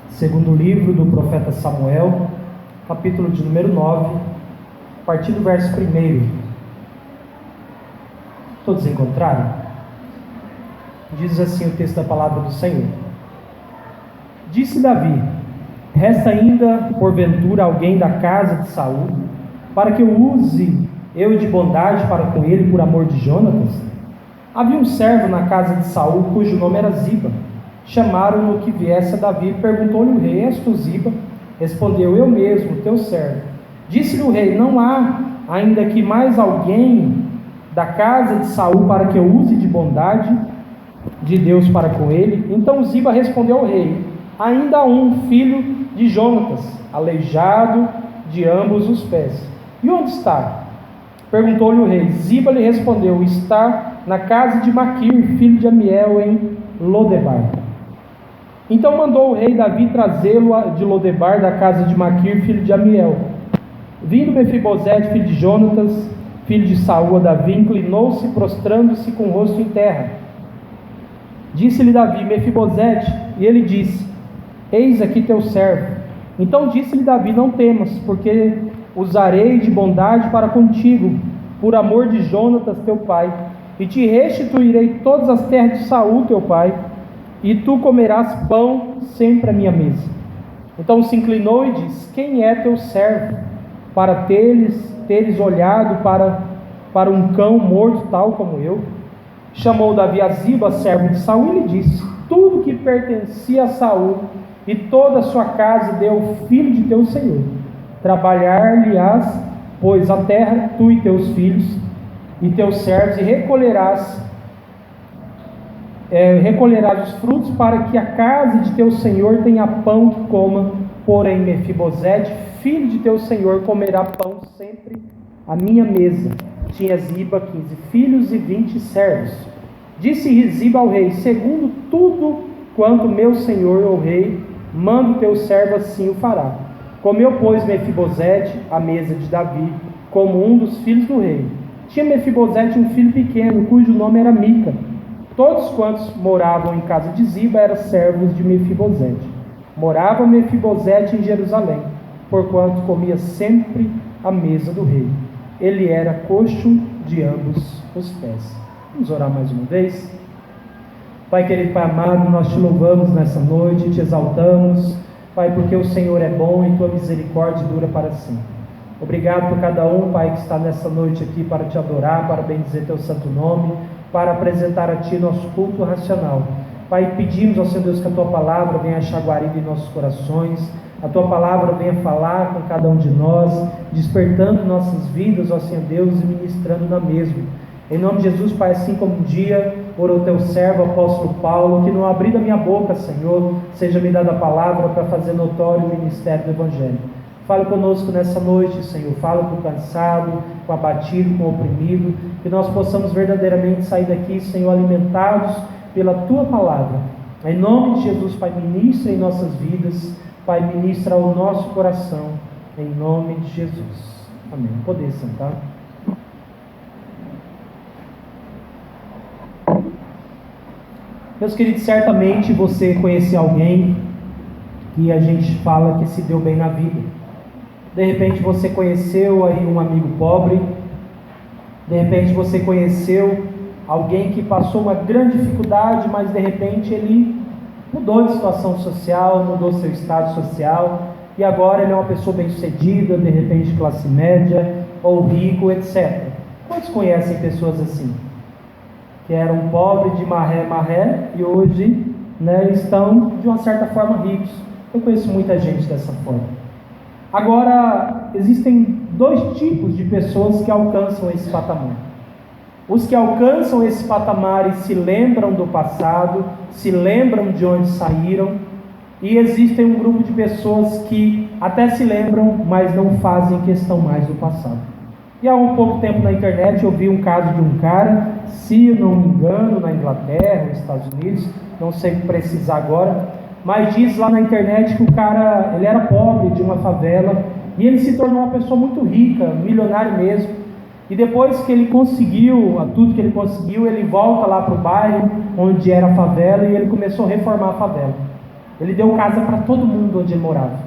Segundo livro do profeta Samuel, capítulo de número 9, a partir do verso 1. Todos encontraram? Diz assim o texto da palavra do Senhor. Disse Davi: resta ainda, porventura, alguém da casa de Saul, para que eu use eu de bondade para com ele por amor de Jonatas? Havia um servo na casa de Saul, cujo nome era Ziba. Chamaram-no que viesse a Davi, perguntou-lhe o rei: és tu Ziba? Respondeu: eu mesmo, teu servo. Disse-lhe o rei: não há ainda aqui mais alguém da casa de Saul para que eu use de bondade de Deus para com ele? Então Ziba respondeu ao rei: ainda há um filho de Jonatas, aleijado de ambos os pés. E onde está? Perguntou-lhe o rei. Ziba lhe respondeu: está na casa de Maquir, filho de Amiel, em Lodebar. Então mandou o rei Davi trazê-lo de Lodebar, da casa de Maquir, filho de Amiel. Vindo Mefibosete, filho de Jonatas, filho de Saul, a Davi, inclinou-se, prostrando-se com o rosto em terra. Disse-lhe Davi: Mefibosete. E ele disse: eis aqui teu servo. Então disse-lhe Davi: não temas, porque usarei de bondade para contigo, por amor de Jonatas teu pai, e te restituirei todas as terras de Saul teu pai, e tu comerás pão sempre à minha mesa. Então se inclinou e disse: quem é teu servo, para teres olhado para um cão morto tal como eu? Chamou Davi a Ziba, servo de Saul, e lhe disse: tudo que pertencia a Saul e toda a sua casa deu ao filho de teu senhor. Trabalhar-lhe-ás, pois, a terra, tu e teus filhos e teus servos, e recolherás os frutos, para que a casa de teu senhor tenha pão que coma. Porém Mefibosete, filho de teu senhor, comerá pão sempre à minha mesa. Tinha Ziba 15 filhos e 20 servos. Disse Ziba ao rei: segundo tudo quanto meu senhor, o rei, manda o teu servo, assim o fará. Comeu, pois, Mefibosete à mesa de Davi, como um dos filhos do rei. Tinha Mefibosete um filho pequeno, cujo nome era Mica. Todos quantos moravam em casa de Ziba eram servos de Mefibosete. Morava Mefibosete em Jerusalém, porquanto comia sempre à mesa do rei. Ele era coxo de ambos os pés. Vamos orar mais uma vez? Pai querido, Pai amado, nós te louvamos nessa noite, te exaltamos, Pai, porque o Senhor é bom e tua misericórdia dura para sempre. Obrigado por cada um, Pai, que está nessa noite aqui para te adorar, para bendizer teu santo nome, para apresentar a ti nosso culto racional. Pai, pedimos ao Senhor Deus que a tua palavra venha achar guarida em nossos corações, a tua palavra venha falar com cada um de nós, despertando nossas vidas, ó Senhor Deus, e ministrando na mesma. Em nome de Jesus, Pai, assim como um dia orou teu servo, o apóstolo Paulo, que não abri da minha boca, Senhor, seja me dada a palavra para fazer notório o ministério do Evangelho. Fala conosco nessa noite, Senhor, fala com o cansado, com o abatido, com o oprimido, que nós possamos verdadeiramente sair daqui, Senhor, alimentados pela tua palavra. Em nome de Jesus, Pai, ministra em nossas vidas, Pai, ministra ao nosso coração, em nome de Jesus. Amém. Poder sentar. Meus queridos, certamente você conhece alguém que a gente fala que se deu bem na vida. De repente você conheceu aí um amigo pobre, de repente você conheceu alguém que passou uma grande dificuldade, mas de repente ele mudou de situação social, mudou seu estado social, e agora ele é uma pessoa bem-sucedida, de repente classe média, ou rico, etc. Quantos conhecem pessoas assim? Que eram pobres de maré e hoje, estão de uma certa forma ricos. Eu conheço muita gente dessa forma. Agora, existem dois tipos de pessoas que alcançam esse patamar. Os que alcançam esse patamar e se lembram do passado, se lembram de onde saíram, e existem um grupo de pessoas que até se lembram, mas não fazem questão mais do passado. E há um pouco tempo na internet eu vi um caso de um cara, se não me engano, na Inglaterra, nos Estados Unidos, não sei precisar agora, mas diz lá na internet que o cara, ele era pobre, de uma favela, e ele se tornou uma pessoa muito rica, milionário mesmo, e depois que ele conseguiu tudo que ele conseguiu, ele volta lá para o bairro onde era a favela, e ele começou a reformar a favela. Ele deu casa para todo mundo onde ele morava.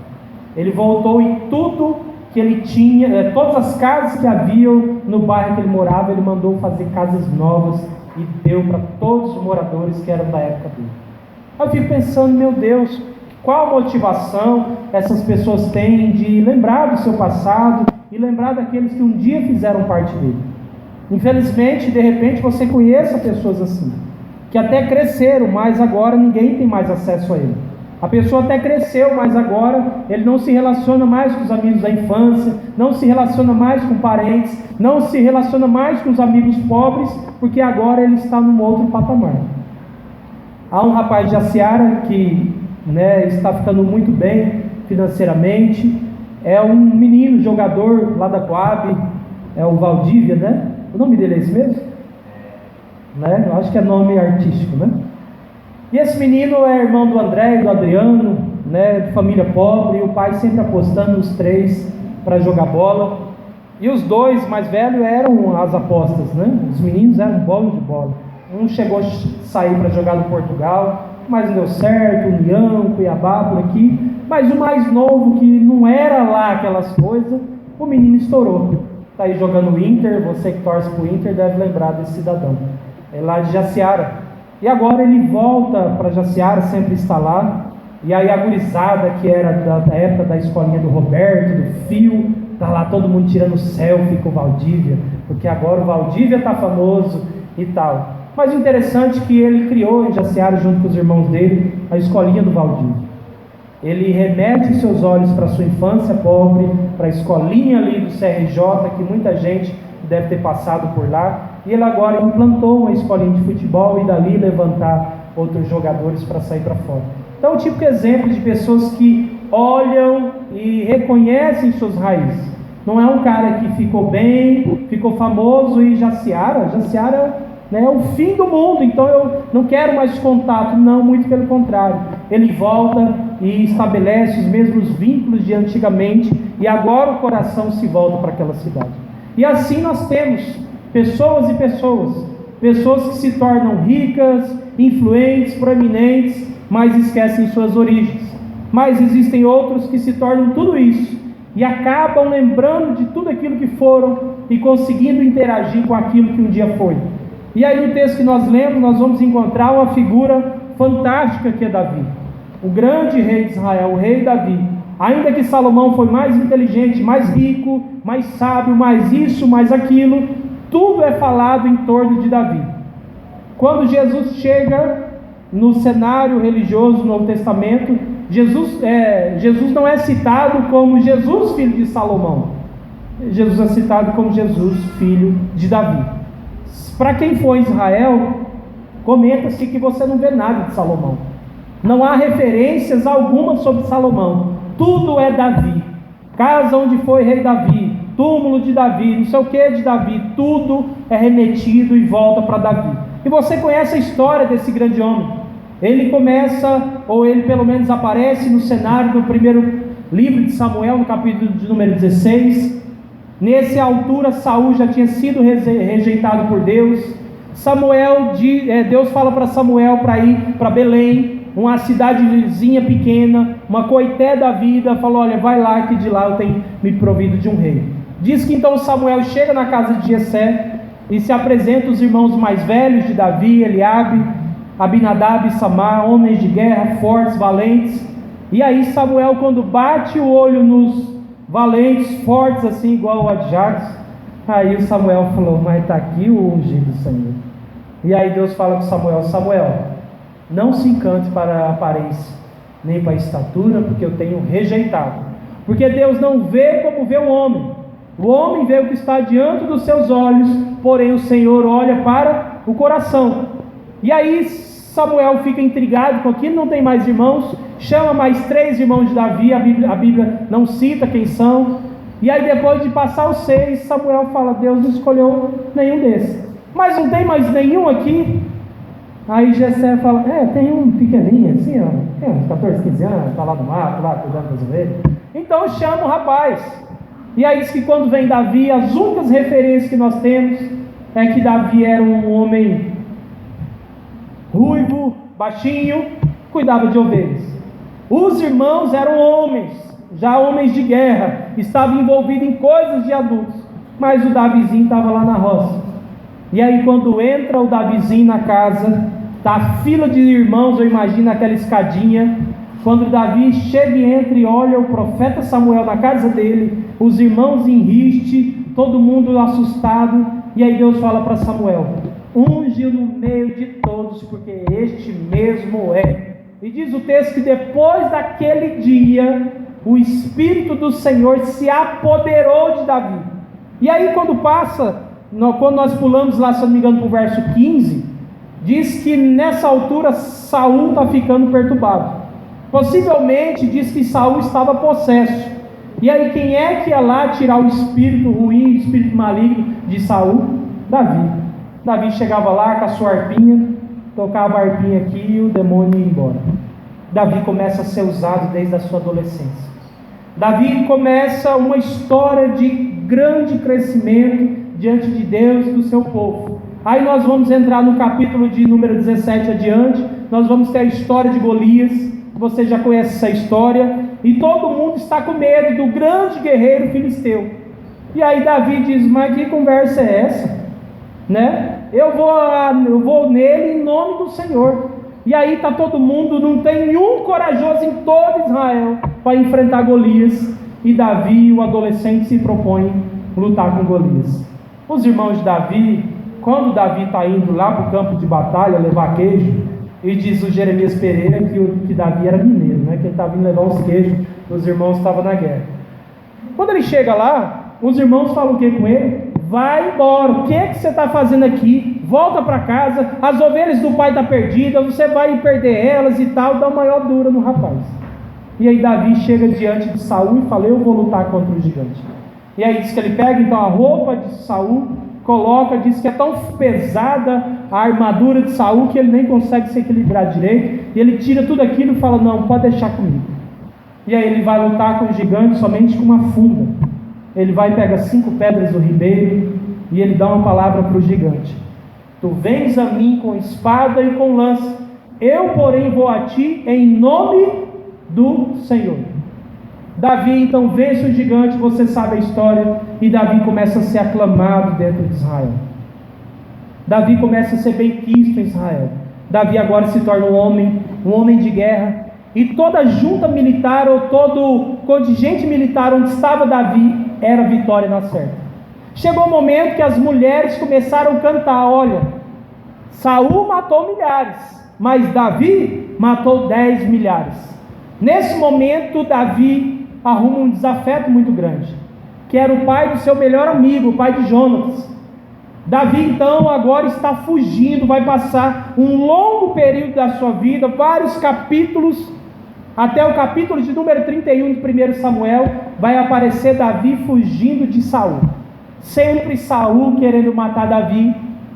Ele voltou e tudo que ele tinha, todas as casas que haviam no bairro que ele morava, ele mandou fazer casas novas e deu para todos os moradores que eram da época dele. Eu fico pensando, meu Deus, qual a motivação essas pessoas têm de lembrar do seu passado e lembrar daqueles que um dia fizeram parte dele. Infelizmente, de repente, você conheça pessoas assim, que até cresceram, mas agora ninguém tem mais acesso a ele. A pessoa até cresceu, mas agora ele não se relaciona mais com os amigos da infância, não se relaciona mais com parentes, não se relaciona mais com os amigos pobres, porque agora ele está num outro patamar. Há um rapaz de Jaciara que está ficando muito bem financeiramente, é um menino jogador lá da Coab, é o Valdívia, né? O nome dele é esse mesmo? Eu acho que é nome artístico, né? E esse menino é irmão do André e do Adriano, de família pobre, e o pai sempre apostando nos três para jogar bola. E os dois mais velhos eram as apostas, né? Os meninos eram bom de bola. Um chegou a sair para jogar no Portugal, mas não deu certo, União, Cuiabá, por aqui. Mas o mais novo, que não era lá aquelas coisas, o menino estourou. Está aí jogando o Inter, você que torce para o Inter deve lembrar desse cidadão. É lá de Jaciara. E agora ele volta para Jaciara, sempre está lá. E aí a gurizada, que era da época da escolinha do Roberto, do Fio, está lá todo mundo tirando selfie com o Valdívia, porque agora o Valdívia está famoso e tal. Mas o interessante é que ele criou em Jaciara, junto com os irmãos dele, a escolinha do Valdívia. Ele remete seus olhos para a sua infância pobre, para a escolinha ali do CRJ, que muita gente deve ter passado por lá. E ele agora implantou uma escolinha de futebol e dali levantar outros jogadores para sair para fora. Então, o típico exemplo de pessoas que olham e reconhecem suas raízes. Não é um cara que ficou bem, ficou famoso e Jaciara é o fim do mundo, então eu não quero mais contato. Não, muito pelo contrário. Ele volta e estabelece os mesmos vínculos de antigamente e agora o coração se volta para aquela cidade. E assim nós temos pessoas e pessoas que se tornam ricas, influentes, proeminentes, mas esquecem suas origens. Mas existem outros que se tornam tudo isso e acabam lembrando de tudo aquilo que foram e conseguindo interagir com aquilo que um dia foi. E aí no texto que nós lemos, nós vamos encontrar uma figura fantástica que é Davi, o grande rei de Israel, o rei Davi. Ainda que Salomão foi mais inteligente, mais rico, mais sábio, mais isso, mais aquilo, tudo é falado em torno de Davi. Quando Jesus chega no cenário religioso do Novo Testamento, Jesus não é citado como Jesus, filho de Salomão. Jesus é citado como Jesus, filho de Davi. Para quem for em Israel, comenta-se que você não vê nada de Salomão. Não há referências alguma sobre Salomão. Tudo é Davi. Casa onde foi rei Davi, túmulo de Davi, não sei o que de Davi, tudo é remetido e volta para Davi. E você conhece a história desse grande homem. Ele começa, ou ele pelo menos aparece no cenário do primeiro livro de Samuel, no capítulo de número 16. Nessa altura Saul já tinha sido rejeitado por Deus. Deus fala para Samuel para ir para Belém, uma cidadezinha pequena, uma coité da vida. Falou: olha, vai lá, que de lá eu tenho me provido de um rei. Diz que então Samuel chega na casa de Jessé e se apresenta os irmãos mais velhos de Davi, Eliabe, Abinadab e Samar, homens de guerra, fortes, valentes. E aí Samuel, quando bate o olho nos valentes, fortes assim, igual o Adjax, aí o Samuel falou: mas está aqui o ungido do Senhor. E aí Deus fala com Samuel: Samuel, não se encante para a aparência, nem para a estatura, porque eu tenho rejeitado. Porque Deus não vê como vê o homem. O homem vê o que está diante dos seus olhos, porém o Senhor olha para o coração. E aí Samuel fica intrigado com aquilo, não tem mais irmãos, chama mais 3 irmãos de Davi, a Bíblia não cita quem são. E aí depois de passar os 6, Samuel fala: Deus não escolheu nenhum desses. Mas não tem mais nenhum aqui? Aí Jessé fala: tem um pequenininho assim, ó, tem uns 14, 15 anos, está lá no mato, lá cuidando das ovelhas. Então chama o rapaz. E aí diz que quando vem Davi, as únicas referências que nós temos é que Davi era um homem ruivo, baixinho, cuidava de ovelhas. Os irmãos eram homens, já homens de guerra, estavam envolvidos em coisas de adultos, mas o Davizinho estava lá na roça. E aí quando entra o Davizinho na casa, está a fila de irmãos, eu imagino aquela escadinha. Quando Davi chega e entra e olha o profeta Samuel na casa dele, os irmãos em riste, todo mundo assustado, e aí Deus fala para Samuel: unge-o no meio de todos, porque este mesmo é. E diz o texto que depois daquele dia, o Espírito do Senhor se apoderou de Davi. E aí quando nós pulamos lá, se não me engano, para o verso 15, diz que nessa altura Saul está ficando perturbado. Possivelmente diz que Saul estava possesso. E aí quem é que ia lá tirar o espírito ruim, o espírito maligno de Saul? Davi. Davi chegava lá com a sua harpinha, tocava a harpinha aqui e o demônio ia embora. Davi começa a ser usado desde a sua adolescência. Davi começa uma história de grande crescimento diante de Deus e do seu povo. Aí nós vamos entrar no capítulo de número 17 adiante, nós vamos ter a história de Golias. Você já conhece essa história, e todo mundo está com medo do grande guerreiro filisteu. E aí Davi diz: mas que conversa é essa? Né? Eu vou nele em nome do Senhor. E aí está todo mundo, não tem nenhum corajoso em todo Israel para enfrentar Golias. E Davi, o adolescente, se propõe lutar com Golias. Os irmãos de Davi, quando Davi está indo lá para o campo de batalha levar queijo, e diz o Jeremias Pereira que Davi era mineiro, né? Que ele estava indo levar os queijos, os irmãos estavam na guerra. Quando ele chega lá, os irmãos falam o que com ele? Vai embora, o que você está fazendo aqui? Volta para casa, as ovelhas do pai estão perdidas, você vai perder elas e tal, dá uma maior dura no rapaz. E aí Davi chega diante de Saul e fala: eu vou lutar contra o gigante. E aí diz que ele pega então a roupa de Saul, coloca, diz que é tão pesada a armadura de Saul que ele nem consegue se equilibrar direito, e ele tira tudo aquilo e fala: não, pode deixar comigo. E aí ele vai lutar com o gigante somente com uma funda. Ele vai pegar 5 pedras do ribeiro e ele dá uma palavra para o gigante: tu vens a mim com espada e com lança, eu porém vou a ti em nome do Senhor. Davi então vence o gigante, você sabe a história, e Davi começa a ser aclamado dentro de Israel. Davi começa a ser bem quisto em Israel. Davi agora se torna um homem de guerra, e toda junta militar, ou todo contingente militar onde estava Davi, era vitória na certa. Chegou o momento que as mulheres começaram a cantar: olha, Saul matou milhares, mas Davi matou 10 milhares. Nesse momento Davi arruma um desafeto muito grande, que era o pai do seu melhor amigo, o pai de Jonatas. Davi então agora está fugindo, vai passar um longo período da sua vida, vários capítulos, até o capítulo de número 31 de 1 Samuel, vai aparecer Davi fugindo de Saul. Sempre Saul querendo matar Davi,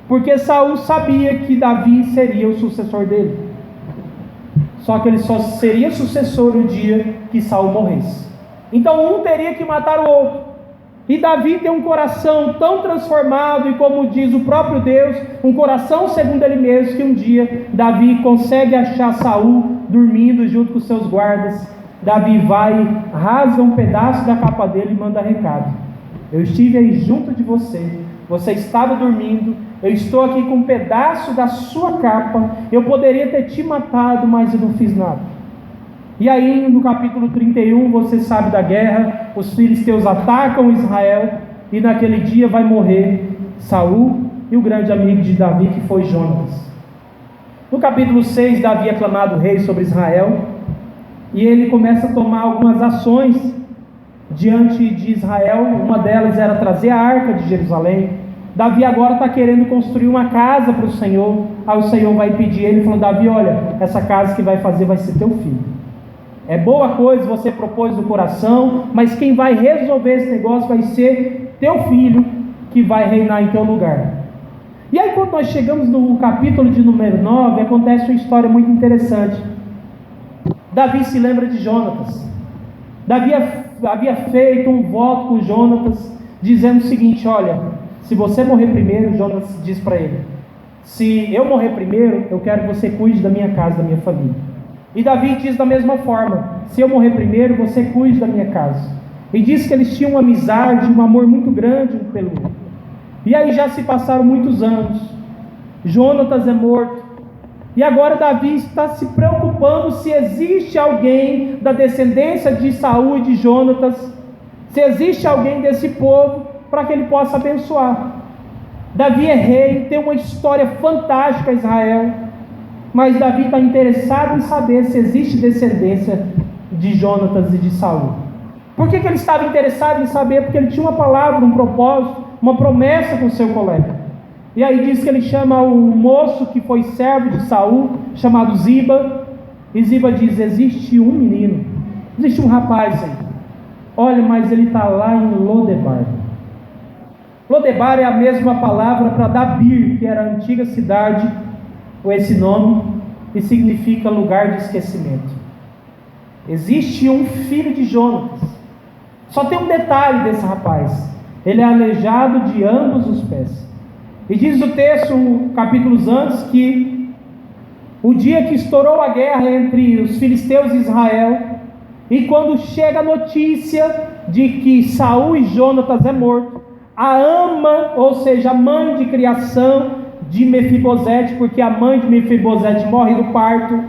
porque Saul sabia que Davi seria o sucessor dele. Só que ele só seria sucessor no dia que Saul morresse. Então um teria que matar o outro. E Davi tem um coração tão transformado, e como diz o próprio Deus, um coração segundo ele mesmo, que um dia Davi consegue achar Saul dormindo junto com seus guardas. Davi vai, rasga um pedaço da capa dele e manda recado: eu estive aí junto de você, você estava dormindo, eu estou aqui com um pedaço da sua capa, eu poderia ter te matado, mas eu não fiz nada. E aí no capítulo 31, você sabe da guerra, os filisteus atacam Israel, e naquele dia vai morrer Saul e o grande amigo de Davi, que foi Jonatas. No capítulo 6, Davi é aclamado rei sobre Israel, e ele começa a tomar algumas ações diante de Israel. Uma delas era trazer a arca de Jerusalém. Davi agora está querendo construir uma casa para o Senhor. Aí o Senhor vai pedir ele, falando: Davi, olha, essa casa que vai fazer vai ser teu filho. É boa coisa, você propôs no coração, mas quem vai resolver esse negócio vai ser teu filho, que vai reinar em teu lugar. E aí quando nós chegamos no capítulo de número 9, acontece uma história muito interessante. Davi se lembra de Jonatas. Davi havia feito um voto com Jonatas, dizendo o seguinte: olha, se você morrer primeiro, Jonatas diz para ele: se eu morrer primeiro, eu quero que você cuide da minha casa, da minha família. E Davi diz da mesma forma: se eu morrer primeiro, você cuide da minha casa. E diz que eles tinham uma amizade, um amor muito grande um pelo outro. E aí já se passaram muitos anos, Jonatas é morto, e agora Davi está se preocupando se existe alguém da descendência de Saul e de Jonatas, se existe alguém desse povo para que ele possa abençoar. Davi é rei, tem uma história fantástica em Israel, mas Davi está interessado em saber se existe descendência de Jonatas e de Saul. Por que ele estava interessado em saber? Porque ele tinha uma palavra, um propósito, uma promessa com o seu colega. E aí diz que ele chama o moço que foi servo de Saul, chamado Ziba, e Ziba diz: existe um menino, existe um rapaz aí, olha, mas ele está lá em Lodebar. Lodebar é a mesma palavra para Dabir, que era a antiga cidade, com esse nome, e significa lugar de esquecimento. Existe um filho de Jonatas. Só tem um detalhe desse rapaz: ele é aleijado de ambos os pés. E diz o texto, capítulos antes, que o dia que estourou a guerra entre os filisteus e Israel, e quando chega a notícia de que Saul e Jonatas é morto, a ama, ou seja, a mãe de criação de Mefibosete, porque a mãe de Mefibosete morre no parto,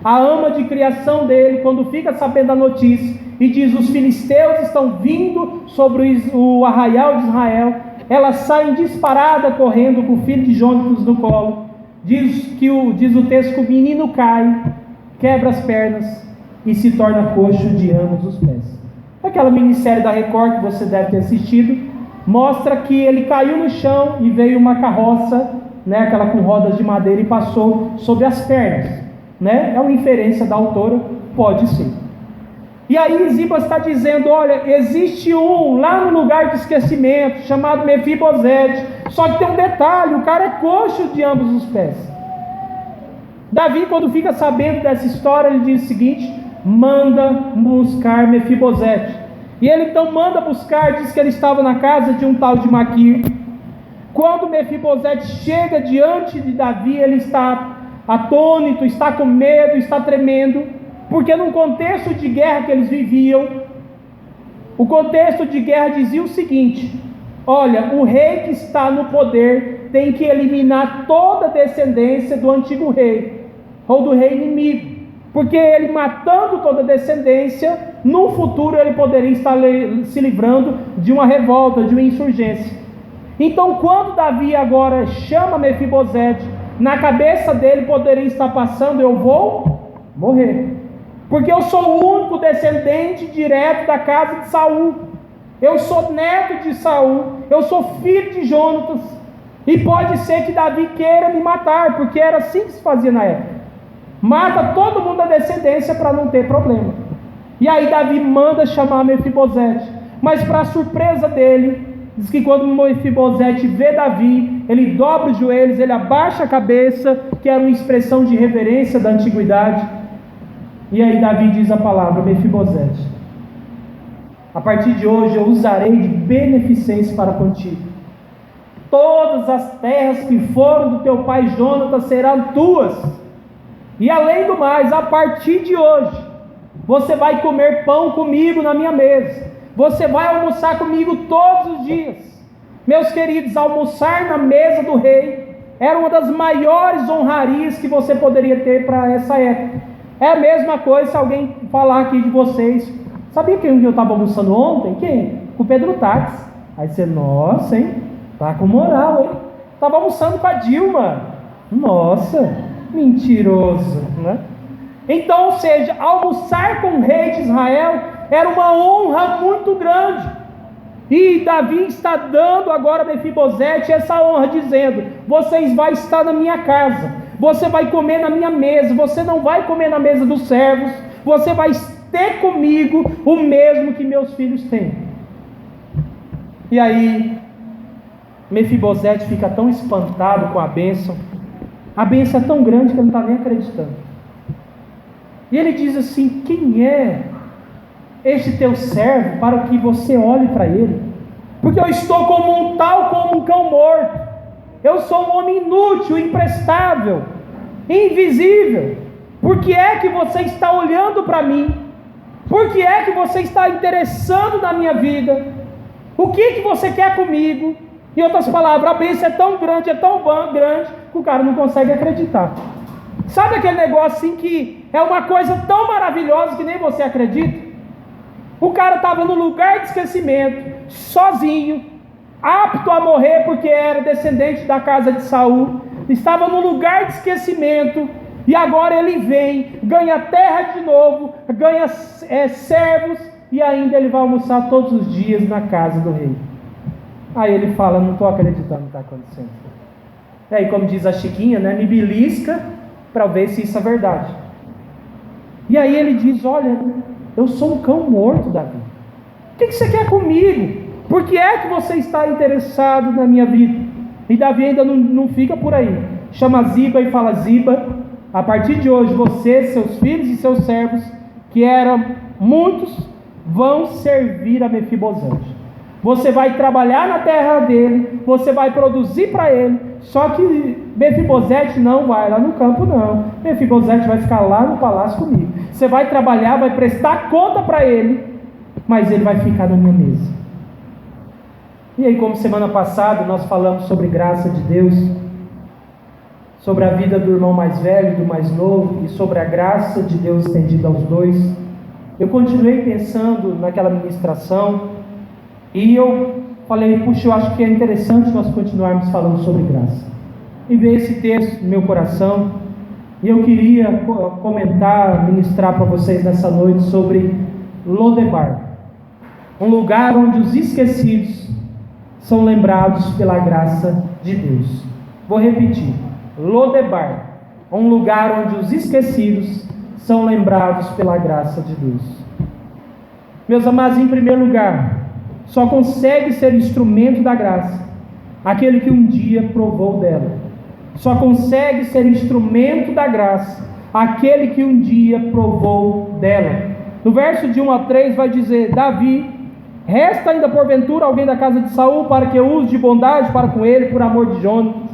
a ama de criação dele, quando fica sabendo da notícia, e diz: os filisteus estão vindo sobre o arraial de Israel, ela sai disparada correndo com o filho de Jonatas no colo. Diz o texto que o menino cai, quebra as pernas e se torna coxo de ambos os pés. Aquela minissérie da Record que você deve ter assistido mostra que ele caiu no chão e veio uma carroça, né, aquela com rodas de madeira, e passou sobre as pernas, né? É uma inferência da autora, pode ser. E aí Ziba está dizendo: olha, existe um lá no lugar de esquecimento, chamado Mefibosete, só que tem um detalhe: o cara é coxo de ambos os pés. Davi, quando fica sabendo dessa história, ele diz o seguinte: manda buscar Mefibosete. E ele então manda buscar, diz que ele estava na casa de um tal de Maquir. Quando Mefibosete chega diante de Davi, ele está atônito, está com medo, está tremendo, porque num contexto de guerra que eles viviam, o contexto de guerra dizia o seguinte: olha, o rei que está no poder tem que eliminar toda a descendência do antigo rei, ou do rei inimigo, porque ele matando toda a descendência, no futuro ele poderia estar se livrando de uma revolta, de uma insurgência. Então quando Davi agora chama Mefibosete, na cabeça dele poderia estar passando: eu vou morrer, porque eu sou o único descendente direto da casa de Saul, eu sou neto de Saul, eu sou filho de Jonatas, e pode ser que Davi queira me matar, porque era assim que se fazia na época: mata todo mundo da descendência para não ter problema. E aí Davi manda chamar Mefibosete, mas para surpresa dele, diz que quando Mefibosete vê Davi, ele dobra os joelhos, ele abaixa a cabeça, que era uma expressão de reverência da antiguidade. E aí Davi diz a palavra: Mefibosete, a partir de hoje eu usarei de beneficência para contigo. Todas as terras que foram do teu pai Jonatas serão tuas. E além do mais, a partir de hoje, você vai comer pão comigo na minha mesa. Você vai almoçar comigo todos os dias. Meus queridos, almoçar na mesa do rei era uma das maiores honrarias que você poderia ter para essa época. É a mesma coisa se alguém falar aqui de vocês: sabia quem eu estava almoçando ontem? Quem? Com o Pedro Táxi. Aí você: nossa, hein? Tá com moral, hein? Estava almoçando com a Dilma. Nossa, mentiroso, né? Então, ou seja, almoçar com o rei de Israel era uma honra muito grande. E Davi está dando agora a Mefibosete essa honra, dizendo: vocês vão estar na minha casa, você vai comer na minha mesa, você não vai comer na mesa dos servos, você vai ter comigo o mesmo que meus filhos têm. E aí Mefibosete fica tão espantado com a bênção é tão grande que ele não está nem acreditando. E ele diz assim: quem é este teu servo para que você olhe para ele? Porque eu estou como um cão morto. Eu sou um homem inútil, imprestável, invisível. Por que é que você está olhando para mim? Por que é que você está interessando na minha vida? O que você quer comigo? Em outras palavras, a bênção é tão grande que o cara não consegue acreditar. Sabe aquele negócio assim que é uma coisa tão maravilhosa que nem você acredita? O cara estava no lugar de esquecimento, sozinho, apto a morrer porque era descendente da casa de Saul, estava no lugar de esquecimento, e agora ele vem, ganha terra de novo, ganha servos, e ainda ele vai almoçar todos os dias na casa do rei. Aí ele fala: não estou acreditando no que está acontecendo. E aí, como diz a Chiquinha, né, me belisca para ver se isso é verdade. E aí ele diz: olha, eu sou um cão morto, Davi. O que você quer comigo? Por que é que você está interessado na minha vida? E Davi ainda não fica por aí. Chama Ziba e fala: Ziba, a partir de hoje você, seus filhos e seus servos, que eram muitos, vão servir a Mefibosete. Você vai trabalhar na terra dele, você vai produzir para ele. Só que Mefibosete não vai lá no campo, não. Mefibosete vai ficar lá no palácio comigo. Você vai trabalhar, vai prestar conta para ele, mas ele vai ficar na minha mesa. E aí, como semana passada nós falamos sobre graça de Deus, sobre a vida do irmão mais velho e do mais novo, e sobre a graça de Deus estendida aos dois, eu continuei pensando naquela ministração, e eu falei: puxa, eu acho que é interessante nós continuarmos falando sobre graça. E veio esse texto no meu coração, e eu queria comentar, ministrar para vocês nessa noite sobre Lodebar, um lugar onde os esquecidos são lembrados pela graça de Deus. Vou repetir: Lodebar, um lugar onde os esquecidos são lembrados pela graça de Deus. Meus amados, em primeiro lugar, só consegue ser instrumento da graça aquele que um dia provou dela. Só consegue ser instrumento da graça aquele que um dia provou dela. No verso de 1 a 3 vai dizer: Davi: resta ainda porventura alguém da casa de Saul para que eu use de bondade para com ele por amor de Jonatas?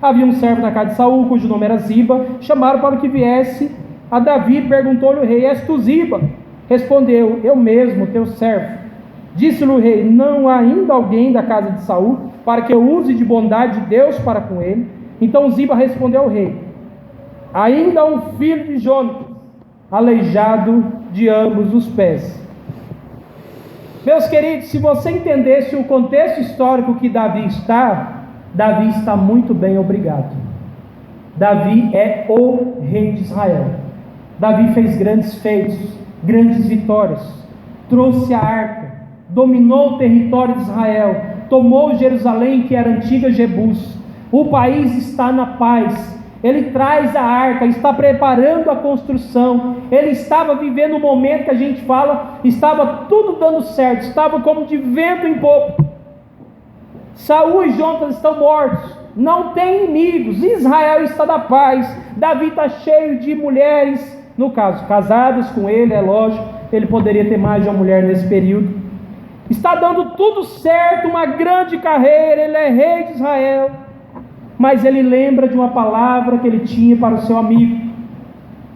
Havia um servo da casa de Saul, cujo nome era Ziba. Chamaram para que viesse a Davi. Perguntou-lhe o rei: és tu Ziba? Respondeu: eu mesmo, teu servo. Disse-lhe o rei: não há ainda alguém da casa de Saul para que eu use de bondade de Deus para com ele? Então Ziba respondeu ao rei: ainda um filho de Jonatas, aleijado de ambos os pés. Meus queridos, se você entendesse o contexto histórico que Davi está muito bem, obrigado. Davi é o rei de Israel. Davi fez grandes feitos, grandes vitórias, trouxe a arca, dominou o território de Israel, tomou Jerusalém, que era a antiga Jebus. O país está na paz. Ele traz a arca, está preparando a construção. Ele estava vivendo um momento que a gente fala, estava tudo dando certo, estava como de vento em popa. Saul e Jonatas estão mortos, não tem inimigos, Israel está na paz. Davi está cheio de mulheres, no caso, casadas com ele, é lógico, ele poderia ter mais de uma mulher nesse período. Está dando tudo certo, uma grande carreira, ele é rei de Israel. Mas ele lembra de uma palavra que ele tinha para o seu amigo.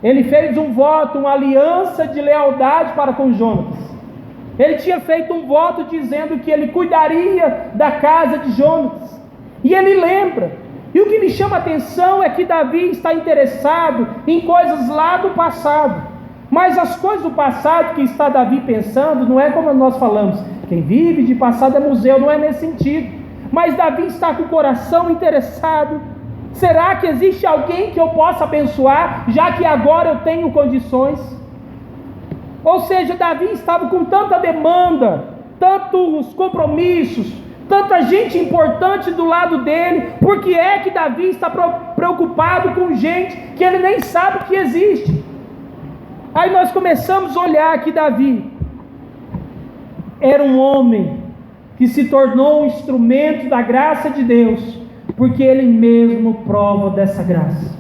Ele fez um voto, uma aliança de lealdade para com Jonatas. Ele tinha feito um voto dizendo que ele cuidaria da casa de Jonatas. E ele lembra. E o que me chama a atenção é que Davi está interessado em coisas lá do passado. Mas as coisas do passado que está Davi pensando, não é como nós falamos, quem vive de passado é museu, não é nesse sentido. Mas Davi está com o coração interessado. Será que existe alguém que eu possa abençoar, já que agora eu tenho condições? Ou seja, Davi estava com tanta demanda, tantos compromissos, tanta gente importante do lado dele. Por que é que Davi está preocupado com gente que ele nem sabe que existe? Aí nós começamos a olhar que Davi era um homem que se tornou um instrumento da graça de Deus, porque ele mesmo prova dessa graça.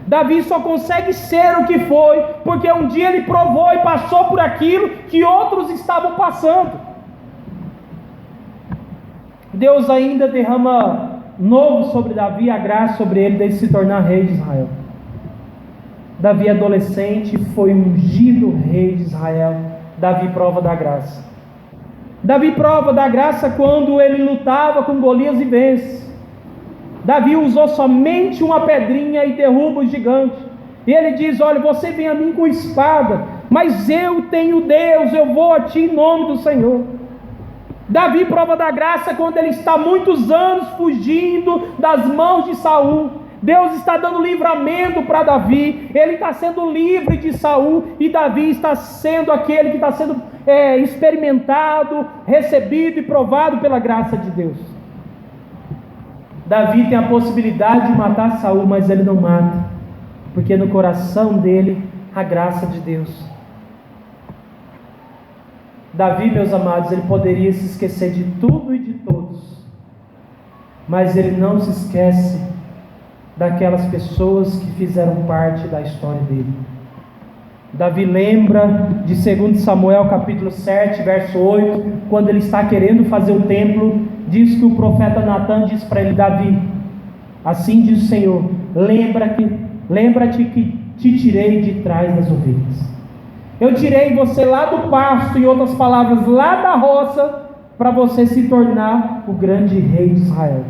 Davi só consegue ser o que foi, porque um dia ele provou e passou por aquilo que outros estavam passando. Deus ainda derrama novo sobre Davi, a graça sobre ele, de se tornar rei de Israel. Davi adolescente foi ungido rei de Israel. Davi prova da graça. Davi prova da graça quando ele lutava com Golias e vence. Davi usou somente uma pedrinha e derruba o gigante. E ele diz: olha, você vem a mim com espada, mas eu tenho Deus, eu vou a ti em nome do Senhor. Davi prova da graça quando ele está muitos anos fugindo das mãos de Saul. Deus está dando livramento para Davi, ele está sendo livre de Saul, e Davi está sendo aquele que está sendo experimentado, recebido e provado pela graça de Deus. Davi tem a possibilidade de matar Saul, mas ele não mata, porque no coração dele a graça de Deus. Davi, meus amados, ele poderia se esquecer de tudo e de todos, mas ele não se esquece daquelas pessoas que fizeram parte da história dele. Davi lembra de 2 Samuel capítulo 7, verso 8, quando ele está querendo fazer o templo, diz que o profeta Natan diz para ele: Davi, assim diz o Senhor, lembra-te que te tirei de trás das ovelhas. Eu tirei você lá do pasto, em outras palavras, lá da roça, para você se tornar o grande rei de Israel.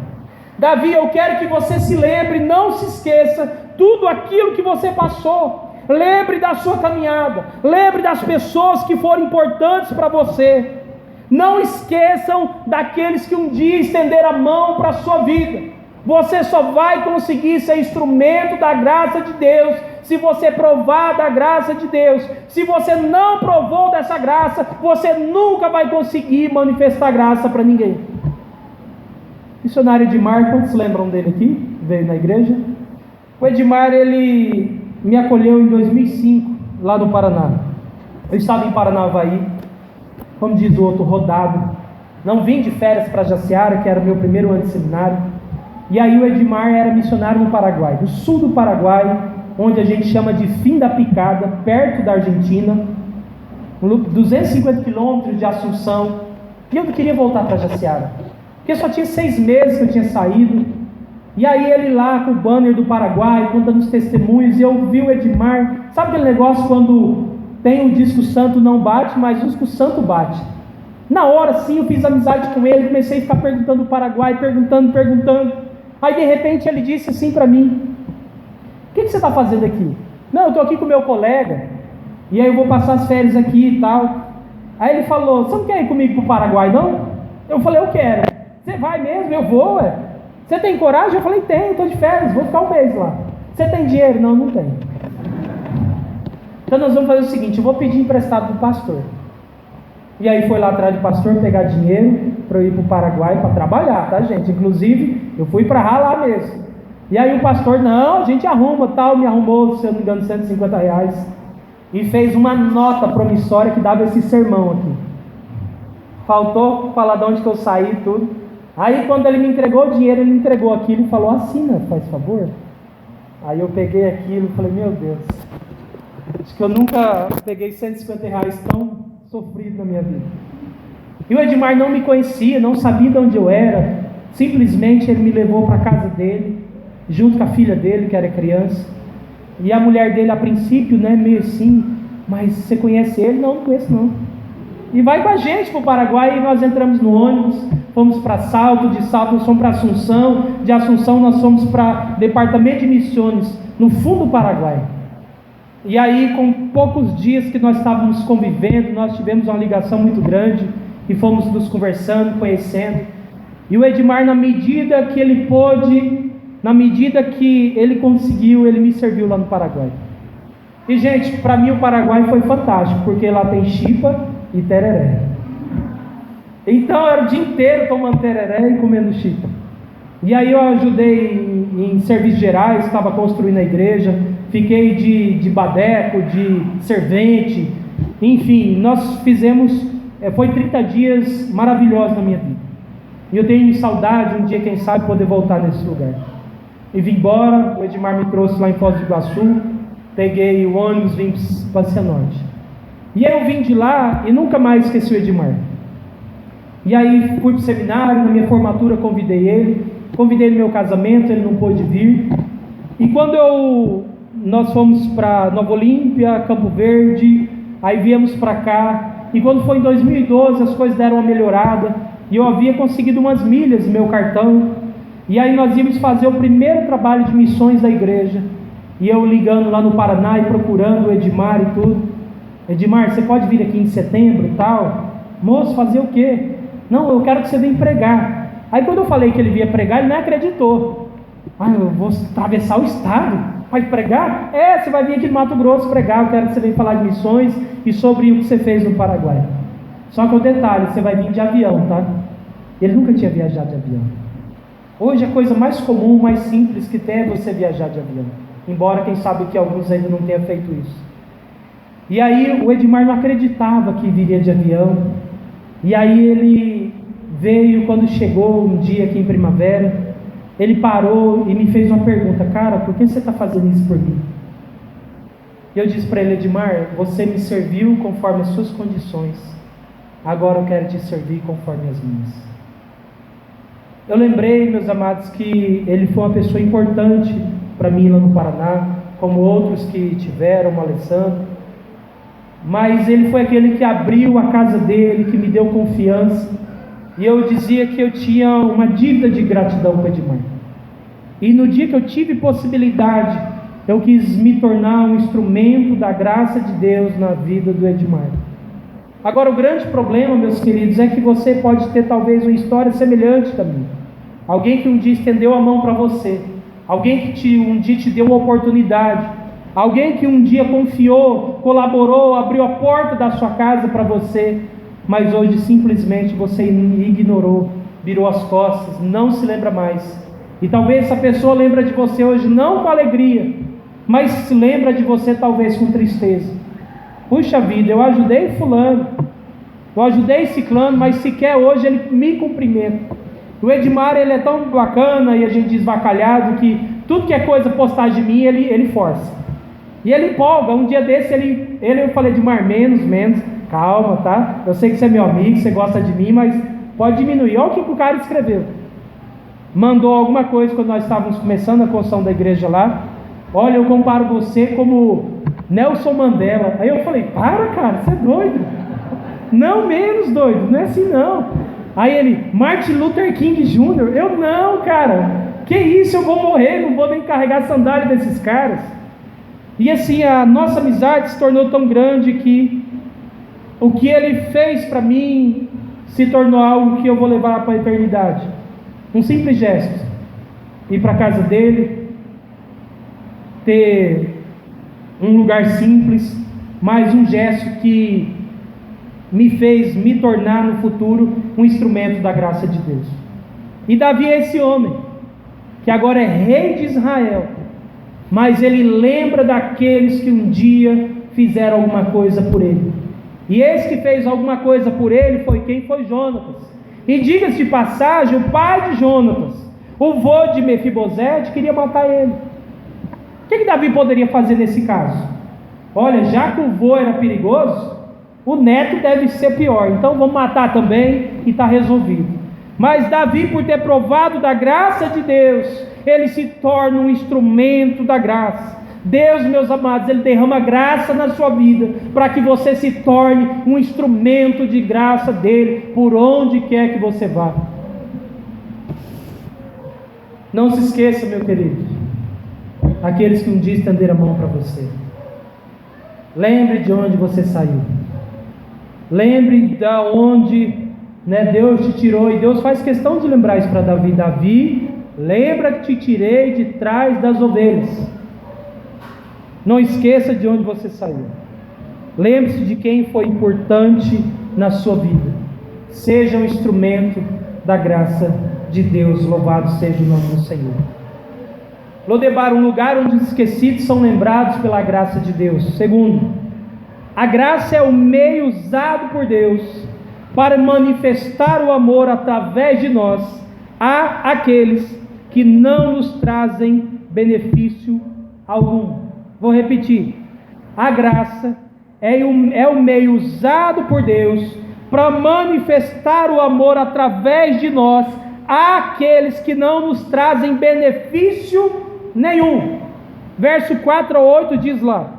Davi, eu quero que você se lembre, não se esqueça tudo aquilo que você passou. Lembre da sua caminhada, lembre das pessoas que foram importantes para você. Não esqueçam daqueles que um dia estenderam a mão para a sua vida. Você só vai conseguir ser instrumento da graça de Deus se você provar da graça de Deus. Se você não provou dessa graça, você nunca vai conseguir manifestar graça para ninguém. Missionário Edmar, quantos lembram dele aqui? Veio na igreja. O Edmar, ele me acolheu em 2005, lá no Paraná. Eu estava em Paranavaí, como diz o outro, rodado. Não vim de férias para Jaciara, que era o meu primeiro ano de seminário. E aí o Edmar era missionário no Paraguai, do sul do Paraguai, onde a gente chama de Fim da Picada, perto da Argentina, 250 quilômetros de Assunção. E eu não queria voltar para Jaciara, porque só tinha 6 meses que eu tinha saído. E aí ele lá com o banner do Paraguai, contando os testemunhos, e eu vi o Edmar. Sabe aquele negócio quando tem um disco santo não bate, mas o disco santo bate? Na hora sim eu fiz amizade com ele, comecei a ficar perguntando do Paraguai, perguntando. Aí de repente ele disse assim para mim: o que você está fazendo aqui? Não, eu estou aqui com o meu colega, e aí eu vou passar as férias aqui e tal. Aí ele falou: você não quer ir comigo para o Paraguai não? Eu falei: eu quero. Você vai mesmo? Eu vou, ué. Você tem coragem? Eu falei: tenho, estou de férias, vou ficar um mês lá. Você tem dinheiro? Não, não tenho. Então nós vamos fazer o seguinte: eu vou pedir emprestado do pastor. E aí foi lá atrás do pastor pegar dinheiro para eu ir para o Paraguai para trabalhar, tá, gente? Inclusive eu fui para ralar mesmo. E aí o pastor: não, a gente arruma, tal. Me arrumou, se eu não me engano, R$150, e fez uma nota promissória que dava esse sermão aqui. Faltou falar de onde que eu saí e tudo. Aí quando ele me entregou o dinheiro, ele me entregou aquilo e falou: assina, faz favor. Aí eu peguei aquilo e falei: meu Deus, acho que eu nunca peguei R$150 tão sofrido na minha vida. E o Edmar não me conhecia, não sabia de onde eu era. Simplesmente ele me levou para a casa dele, junto com a filha dele, que era criança. E a mulher dele, a princípio, né, meio assim: mas você conhece ele? Não, não conheço não. E vai com a gente para o Paraguai. E nós entramos no ônibus, fomos para Salto, de Salto nós fomos para Assunção, de Assunção nós fomos para Departamento de Missões, no fundo do Paraguai. E aí, com poucos dias que nós estávamos convivendo, nós tivemos uma ligação muito grande, e fomos nos conversando, conhecendo. E o Edmar, na medida que ele pôde, na medida que ele conseguiu, ele me serviu lá no Paraguai. E gente, para mim o Paraguai foi fantástico, porque lá tem chipa e tereré. Então era o dia inteiro tomando tereré e comendo chipa. E aí eu ajudei em serviços gerais, estava construindo a igreja, fiquei de badeco, de servente, enfim, nós fizemos, foi 30 dias maravilhosos na minha vida. E eu tenho saudade, um dia quem sabe, poder voltar nesse lugar. E vim embora, o Edmar me trouxe lá em Foz do Iguaçu, peguei o ônibus, vim para Cianorte. E aí eu vim de lá e nunca mais esqueci o Edmar. E aí fui para o seminário, na minha formatura convidei ele no meu casamento, ele não pôde vir. E quando eu, nós fomos para Nova Olímpia, Campo Verde, aí viemos para cá, e quando foi em 2012 as coisas deram uma melhorada, e eu havia conseguido umas milhas no meu cartão, e aí nós íamos fazer o primeiro trabalho de missões da igreja, e eu ligando lá no Paraná e procurando o Edmar e tudo. Edmar, você pode vir aqui em setembro e tal? Moço, fazer o quê? Não, eu quero que você venha pregar. Aí quando eu falei que ele vinha pregar, ele não acreditou. Eu vou atravessar o estado, vai pregar? Você vai vir aqui no Mato Grosso pregar, eu quero que você venha falar de missões e sobre o que você fez no Paraguai. Só que o detalhe, você vai vir de avião, tá? Ele nunca tinha viajado de avião. Hoje a coisa mais comum, mais simples que tem é você viajar de avião, embora quem sabe que alguns ainda não tenham feito isso. E aí o Edmar não acreditava que viria de avião, e aí ele veio, quando chegou um dia aqui em Primavera, ele parou e me fez uma pergunta: cara, por que você está fazendo isso por mim? E eu disse para ele: Edmar, você me serviu conforme as suas condições, agora eu quero te servir conforme as minhas. Eu lembrei, meus amados, que ele foi uma pessoa importante para mim lá no Paraná, como outros que tiveram, o Alessandro, mas ele foi aquele que abriu a casa dele, que me deu confiança, e eu dizia que eu tinha uma dívida de gratidão com o Edmar, e no dia que eu tive possibilidade, eu quis me tornar um instrumento da graça de Deus na vida do Edmar. Agora, o grande problema, meus queridos, é que você pode ter talvez uma história semelhante também. Alguém que um dia estendeu a mão para você, alguém que um dia te deu uma oportunidade, alguém que um dia confiou, colaborou, abriu a porta da sua casa para você, mas hoje simplesmente você ignorou, virou as costas, não se lembra mais. E talvez essa pessoa lembra de você hoje não com alegria, mas se lembra de você talvez com tristeza. Puxa vida, eu ajudei fulano, eu ajudei ciclano, mas sequer hoje ele me cumprimenta. O Edmar, ele é tão bacana, e a gente diz vacalhado, que tudo que é coisa postar de mim, ele força. E ele empolga. Um dia desse, eu falei: Edmar, menos, calma, tá? Eu sei que você é meu amigo, você gosta de mim, mas pode diminuir. Olha o que o cara escreveu. Mandou alguma coisa quando nós estávamos começando a construção da igreja lá. Olha, eu comparo você como Nelson Mandela. Aí eu falei: para, cara, você é doido. Não, menos doido, não é assim não. Aí ele: Martin Luther King Jr. Eu: não, cara, que isso, eu vou morrer, não vou nem carregar a sandália desses caras. E assim, a nossa amizade se tornou tão grande que o que ele fez para mim se tornou algo que eu vou levar para a eternidade. Um simples gesto: ir para a casa dele, ter um lugar simples, mas um gesto que me fez me tornar no futuro um instrumento da graça de Deus. E Davi é esse homem, que agora é rei de Israel, mas ele lembra daqueles que um dia fizeram alguma coisa por ele. E esse que fez alguma coisa por ele foi quem? Foi Jonatas. E diga-se de passagem, o pai de Jonatas, o vô de Mefibosete, queria matar ele. O que Davi poderia fazer nesse caso? Olha, já que o vô era perigoso, o neto deve ser pior, então vamos matar também e está resolvido. Mas Davi, por ter provado da graça de Deus, ele se torna um instrumento da graça. Deus, meus amados, ele derrama graça na sua vida, para que você se torne um instrumento de graça dele, por onde quer que você vá. Não se esqueça, meu querido, aqueles que um dia estenderam a mão para você. Lembre de onde você saiu. Lembre de onde Deus te tirou, e Deus faz questão de lembrar isso para Davi. Davi, lembra que te tirei de trás das ovelhas. Não esqueça de onde você saiu. Lembre-se de quem foi importante na sua vida. Seja um instrumento da graça de Deus. Louvado seja o nome do Senhor. Lodebar, um lugar onde os esquecidos são lembrados pela graça de Deus. Segundo, a graça é o meio usado por Deus para manifestar o amor através de nós a aqueles que não nos trazem benefício algum. Vou repetir: a graça é o meio usado por Deus para manifestar o amor através de nós àqueles que não nos trazem benefício nenhum. Verso 4 a 8 diz lá: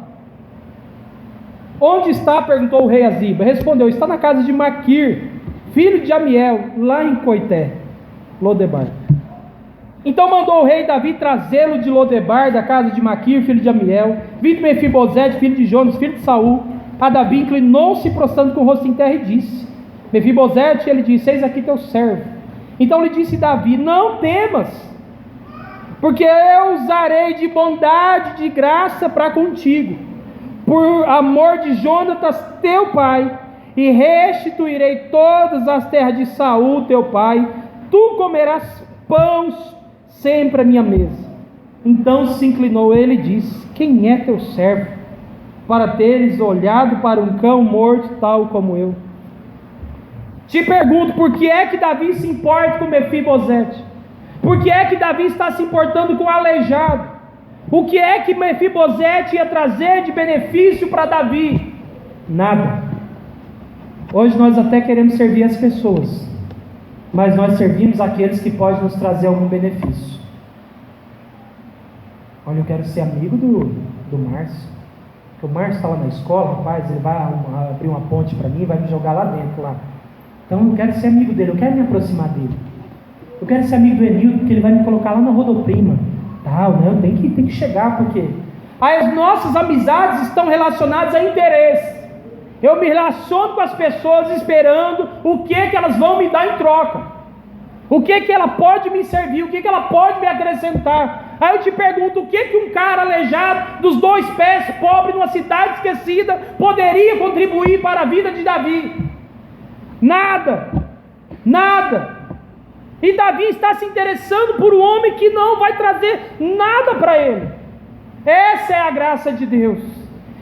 onde está? Perguntou o rei a Ziba. Respondeu: está na casa de Maquir, filho de Amiel, lá em Coité, Lodebar. Então mandou o rei Davi trazê-lo de Lodebar, da casa de Maquir, filho de Amiel. Vindo Mefibosete, filho de Jonas, filho de Saul, a Davi inclinou-se, prostrando com o rosto em terra, e disse: Mefibosete, ele disse: eis aqui teu servo. Então lhe disse Davi: não temas, porque eu usarei de bondade, de graça para contigo, por amor de Jonatas teu pai, e restituirei todas as terras de Saul teu pai. Tu comerás pães sempre à minha mesa. Então se inclinou ele e disse: quem é teu servo, para teres olhado para um cão morto tal como eu? Te pergunto, por que é que Davi se importa com Mefibosete? Por que é que Davi está se importando com o aleijado? O que é que Mefibosete ia trazer de benefício para Davi? Nada. Hoje nós até queremos servir as pessoas, mas nós servimos aqueles que podem nos trazer algum benefício. Olha, eu quero ser amigo do Márcio. O Márcio está lá na escola, rapaz, ele vai abrir uma ponte para mim, vai me jogar lá dentro lá. Então eu quero ser amigo dele, eu quero me aproximar dele. Eu quero ser amigo do Enildo, porque ele vai me colocar lá na Rodoprima. Tal, né? Tem que chegar, porque as nossas amizades estão relacionadas a interesse. Eu me relaciono com as pessoas esperando o que elas vão me dar em troca. O que ela pode me servir, o que ela pode me acrescentar. Aí eu te pergunto, o que um cara aleijado dos 2 pés, pobre numa cidade esquecida, poderia contribuir para a vida de Davi? Nada. E Davi está se interessando por um homem que não vai trazer nada para ele. Essa é a graça de Deus.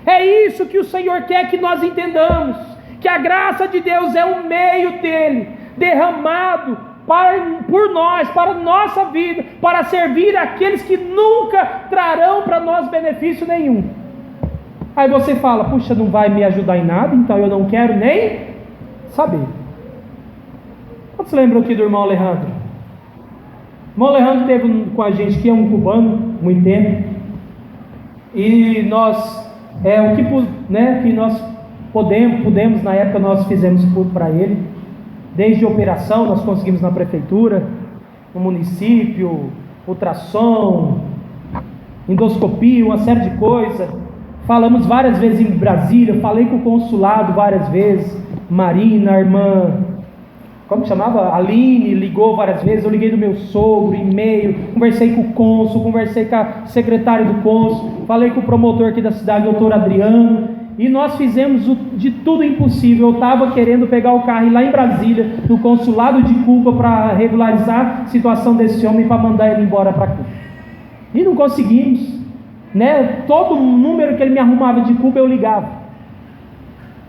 É isso que o Senhor quer que nós entendamos, que a graça de Deus é o meio dele, derramado por nós, para a nossa vida, para servir aqueles que nunca trarão para nós benefício nenhum. Aí você fala: puxa, não vai me ajudar em nada, então eu não quero nem saber. Quantos lembram aqui do irmão Alejandro? O irmão Alejandro esteve com a gente, que é um cubano, muito tempo, e nós, que nós pudemos, na época nós fizemos tudo para ele, desde operação, nós conseguimos na prefeitura, no município, ultrassom, endoscopia, uma série de coisas. Falamos várias vezes em Brasília, falei com o consulado várias vezes, Marina, a irmã, como que chamava? Aline, ligou várias vezes, eu liguei do meu sogro, e-mail, conversei com o cônsul, conversei com a secretária do cônsul, falei com o promotor aqui da cidade, doutor Adriano, e nós fizemos de tudo impossível. Eu estava querendo pegar o carro e ir lá em Brasília, no consulado de Cuba, para regularizar a situação desse homem, para mandar ele embora para Cuba, e não conseguimos, né? Todo número que ele me arrumava de Cuba eu ligava.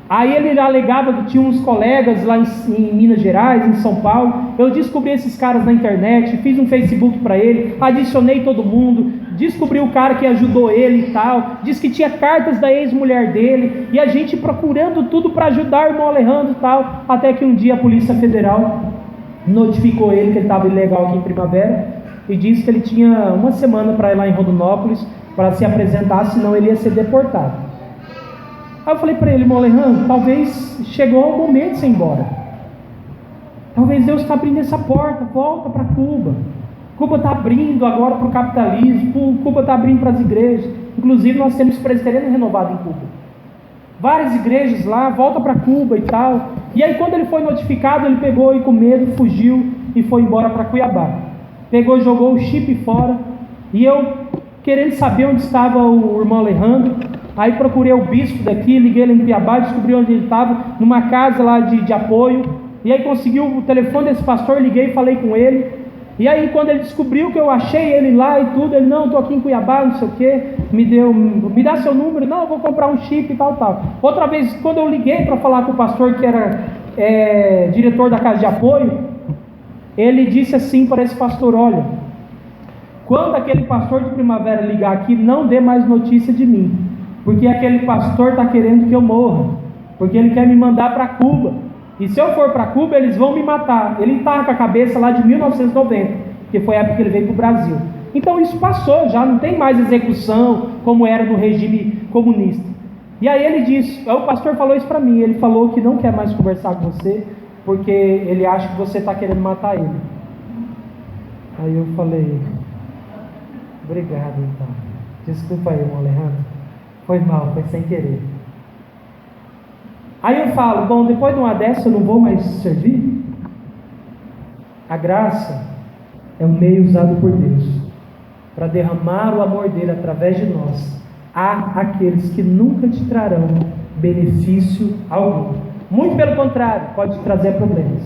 Aí ele alegava que tinha uns colegas lá em Minas Gerais, em São Paulo. Eu descobri esses caras na internet, fiz um Facebook para ele, adicionei todo mundo, descobri o cara que ajudou ele e tal, disse que tinha cartas da ex-mulher dele, e a gente procurando tudo para ajudar o irmão Alejandro e tal, até que um dia a Polícia Federal notificou ele que ele estava ilegal aqui em Primavera, e disse que ele tinha uma semana para ir lá em Rondonópolis para se apresentar, senão ele ia ser deportado. Aí eu falei para ele: irmão Alejandro, talvez chegou o momento de você ir embora. Talvez Deus está abrindo essa porta, volta para Cuba. Cuba está abrindo agora para o capitalismo, Cuba está abrindo para as igrejas. Inclusive nós temos presbiteriano renovado em Cuba. Várias igrejas lá, volta para Cuba e tal. E aí quando ele foi notificado, ele pegou e com medo fugiu e foi embora para Cuiabá. Pegou, jogou o chip fora. E eu, querendo saber onde estava o irmão Alejandro, aí procurei o bispo daqui, liguei ele em Cuiabá, descobri onde ele estava, numa casa lá de apoio, e aí consegui o telefone desse pastor, liguei e falei com ele, e aí quando ele descobriu que eu achei ele lá e tudo, ele: não, estou aqui em Cuiabá, não sei o que, me dá seu número, não, eu vou comprar um chip e tal. Outra vez, quando eu liguei para falar com o pastor, que era diretor da casa de apoio, ele disse assim para esse pastor: olha, quando aquele pastor de Primavera ligar aqui, não dê mais notícia de mim, porque aquele pastor está querendo que eu morra, porque ele quer me mandar para Cuba, e se eu for para Cuba eles vão me matar. Ele está com a cabeça lá de 1990, que foi a época que ele veio para o Brasil. Então isso passou, já não tem mais execução como era no regime comunista. E aí ele disse, o pastor falou isso para mim, ele falou que não quer mais conversar com você, porque ele acha que você está querendo matar ele. Aí eu falei, obrigado então, desculpa aí, irmão Alejandro, foi mal, foi sem querer. Aí eu falo, bom, depois de uma dessa eu não vou mais servir? A graça é um meio usado por Deus para derramar o amor dele através de nós. Há aqueles que nunca te trarão benefício algum, muito pelo contrário, pode te trazer problemas.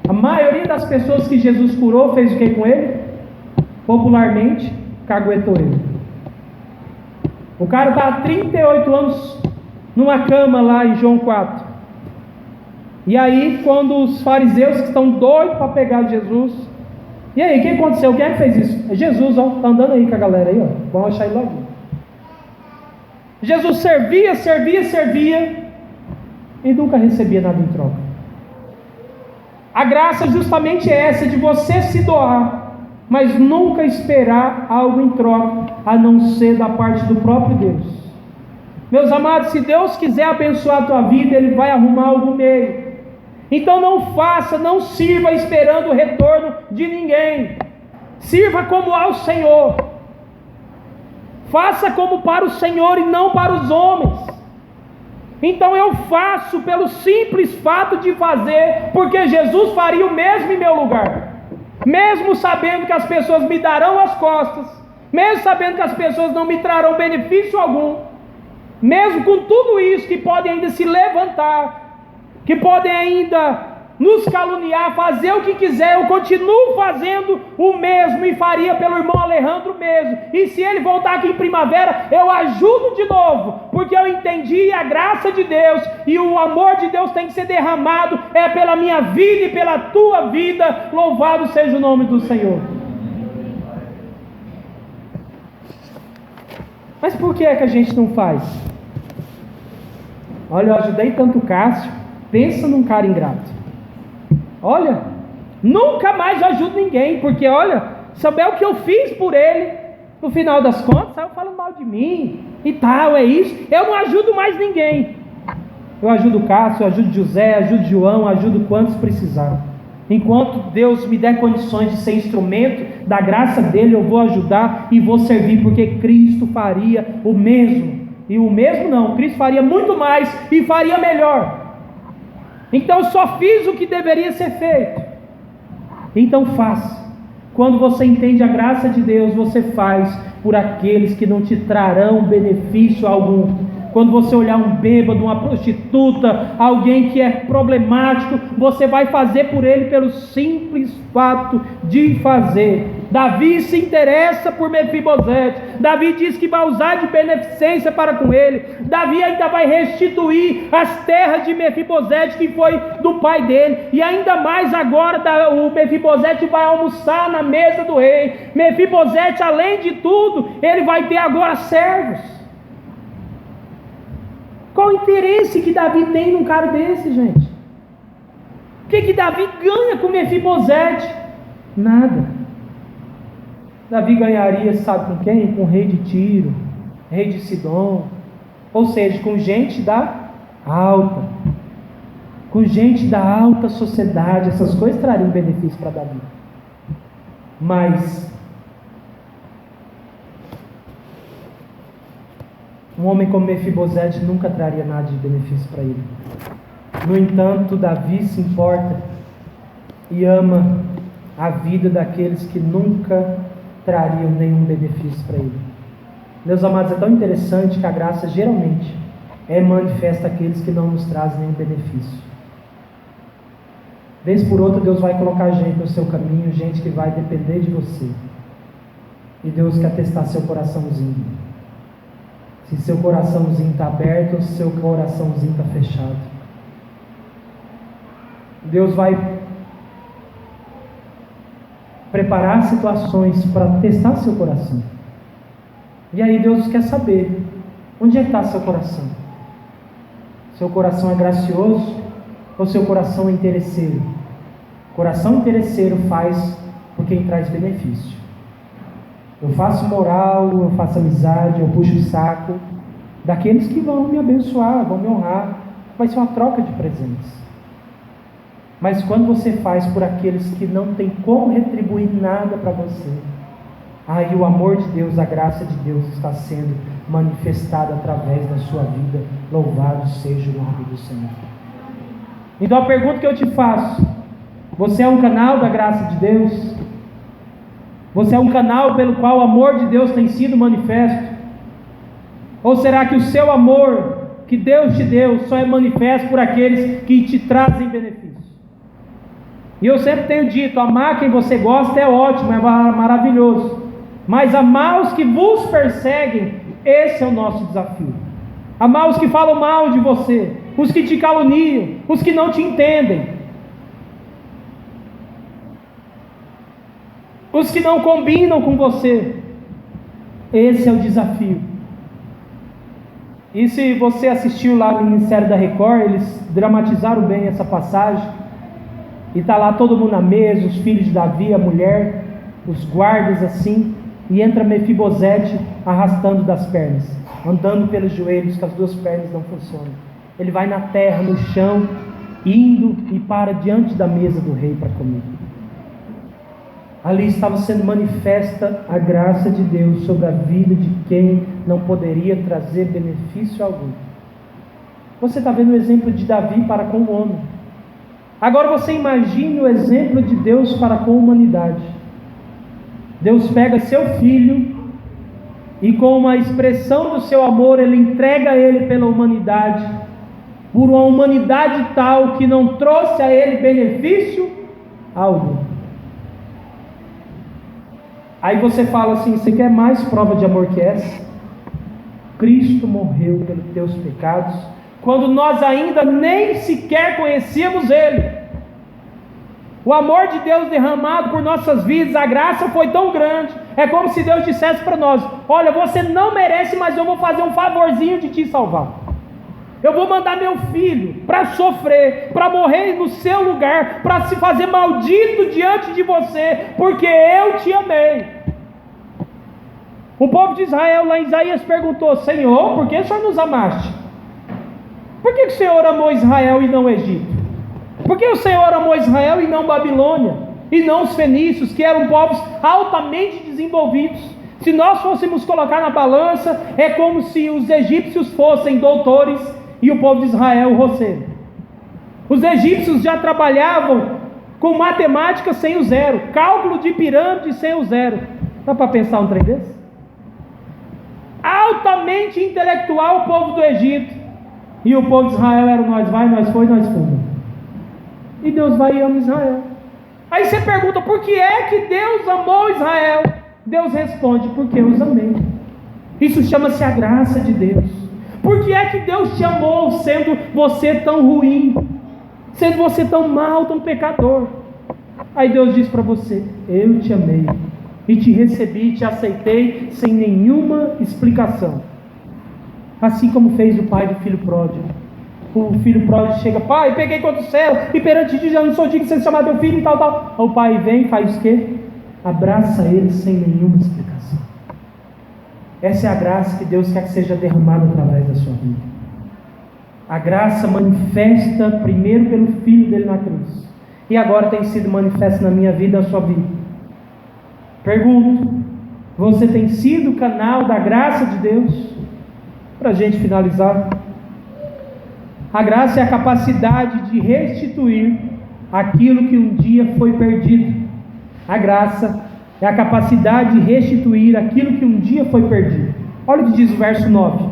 A maioria das pessoas que Jesus curou fez o que com ele? Popularmente, caguetou ele. O cara está há 38 anos numa cama lá em João 4. E aí, quando os fariseus que estão doidos para pegar Jesus, e aí, o que aconteceu? Quem é que fez isso? É Jesus, ó, está andando aí com a galera aí, ó. Vamos achar ele logo. Jesus servia e nunca recebia nada em troca. A graça justamente é essa, de você se doar, mas nunca esperar algo em troca, a não ser da parte do próprio Deus. Meus amados, se Deus quiser abençoar a tua vida, Ele vai arrumar algum meio. Então não sirva esperando o retorno de ninguém. Sirva como ao Senhor. Faça como para o Senhor e não para os homens. Então eu faço pelo simples fato de fazer, porque Jesus faria o mesmo em meu lugar. Mesmo sabendo que as pessoas me darão as costas, mesmo sabendo que as pessoas não me trarão benefício algum, mesmo com tudo isso, que podem ainda se levantar, que podem ainda nos caluniar, fazer o que quiser, eu continuo fazendo o mesmo e faria pelo irmão Alejandro mesmo. E se ele voltar aqui em primavera, eu ajudo de novo, porque eu entendi a graça de Deus e o amor de Deus tem que ser derramado, é pela minha vida e pela tua vida. Louvado seja o nome do Senhor. Mas por que é que a gente não faz? Olha, eu ajudei tanto o Cássio, pensa num cara ingrato. Olha, nunca mais eu ajudo ninguém, porque olha, saber o que eu fiz por ele, no final das contas, saiu falando mal de mim e tal, é isso. Eu não ajudo mais ninguém. Eu ajudo o Cássio, eu ajudo José, ajudo João, ajudo quantos precisar. Enquanto Deus me der condições de ser instrumento da graça dele, eu vou ajudar e vou servir, porque Cristo faria o mesmo. E o mesmo não, Cristo faria muito mais e faria melhor. Então eu só fiz o que deveria ser feito. Então faça. Quando você entende a graça de Deus, você faz por aqueles que não te trarão benefício algum. Quando você olhar um bêbado, uma prostituta, alguém que é problemático, você vai fazer por ele pelo simples fato de fazer. Davi se interessa por Mefibosete. Davi diz que vai usar de beneficência para com ele. Davi ainda vai restituir as terras de Mefibosete, que foi do pai dele. E ainda mais agora o Mefibosete vai almoçar na mesa do rei. Mefibosete, além de tudo, ele vai ter agora servos. Qual o interesse que Davi tem num cara desse, gente? O que Davi ganha com Mefibosete? Nada. Davi ganharia, sabe com quem? Com o rei de Tiro, rei de Sidom, ou seja, com gente da alta, com gente da alta sociedade. Essas coisas trariam benefício para Davi. Mas um homem como Mefibosete nunca traria nada de benefício para ele. No entanto, Davi se importa e ama a vida daqueles que nunca trariam nenhum benefício para ele. Meus amados, é tão interessante que a graça geralmente manifesta aqueles que não nos trazem nenhum benefício. Vez por outra, Deus vai colocar gente no seu caminho, gente que vai depender de você. E Deus quer testar seu coraçãozinho. Se seu coraçãozinho está aberto ou se seu coraçãozinho está fechado. Deus vai preparar situações para testar seu coração. E aí Deus quer saber onde é que está seu coração. Seu coração é gracioso ou seu coração é interesseiro? Coração interesseiro faz por quem traz benefício. Eu faço moral, eu faço amizade, eu puxo o saco daqueles que vão me abençoar, vão me honrar. Vai ser uma troca de presentes. Mas quando você faz por aqueles que não tem como retribuir nada para você, aí o amor de Deus, a graça de Deus está sendo manifestada através da sua vida. Louvado seja o nome do Senhor. Então a pergunta que eu te faço: você é um canal da graça de Deus? Você é um canal pelo qual o amor de Deus tem sido manifesto? Ou será que o seu amor que Deus te deu só é manifesto por aqueles que te trazem benefícios? E eu sempre tenho dito, amar quem você gosta é ótimo, é maravilhoso, mas amar os que vos perseguem, esse é o nosso desafio. Amar os que falam mal de você, os que te caluniam, os que não te entendem, os que não combinam com você. Esse é o desafio. E se você assistiu lá no Ministério da Record, eles dramatizaram bem essa passagem. E está lá todo mundo na mesa, os filhos de Davi, a mulher, os guardas assim, e entra Mefibosete arrastando das pernas, andando pelos joelhos, que as duas pernas não funcionam. Ele vai na terra, no chão, indo e para diante da mesa do rei para comer. Ali estava sendo manifesta a graça de Deus sobre a vida de quem não poderia trazer benefício algum. Você está vendo o exemplo de Davi para com o homem. Agora você imagine o exemplo de Deus para com a humanidade. Deus pega seu filho e com uma expressão do seu amor, Ele entrega ele pela humanidade, por uma humanidade tal que não trouxe a ele benefício algum. Aí você fala assim: você quer mais prova de amor que essa? Cristo morreu pelos teus pecados, quando nós ainda nem sequer conhecíamos Ele. O amor de Deus derramado por nossas vidas, a graça foi tão grande, é como se Deus dissesse para nós: olha, você não merece, mas eu vou fazer um favorzinho de te salvar. Eu vou mandar meu filho para sofrer, para morrer no seu lugar, para se fazer maldito diante de você, porque eu te amei. O povo de Israel lá em Isaías perguntou: Senhor, por que o Senhor nos amaste? Por que o Senhor amou Israel e não o Egito? Por que o Senhor amou Israel e não Babilônia? E não os fenícios, que eram povos altamente desenvolvidos? Se nós fôssemos colocar na balança, é como se os egípcios fossem doutores e o povo de Israel roceiro. Os egípcios já trabalhavam com matemática sem o zero, cálculo de pirâmide sem o zero. Dá para pensar um trem desse? Altamente intelectual o povo do Egito, e o povo de Israel era nós vai, nós foi, nós fomos. E Deus vai e ama Israel. Aí você pergunta: por que é que Deus amou Israel? Deus responde: porque eu os amei. Isso chama-se a graça de Deus. Por que é que Deus te amou, sendo você tão ruim, sendo você tão mal, tão pecador? Aí Deus diz para você: eu te amei, e te recebi, te aceitei, sem nenhuma explicação. Assim como fez o pai do filho pródigo. O filho pródigo chega: pai, peguei contra o céu, e perante ti já não sou digno de ser chamado teu filho e tal, tal. O pai vem e faz o quê? Abraça ele sem nenhuma explicação. Essa é a graça que Deus quer que seja derramada através da sua vida. A graça manifesta primeiro pelo Filho dele na cruz, e agora tem sido manifesta na minha vida e na sua vida. Pergunto: você tem sido canal da graça de Deus? Para a gente finalizar, a graça é a capacidade de restituir aquilo que um dia foi perdido. A graça é a capacidade de restituir aquilo que um dia foi perdido. Olha o que diz o verso 9: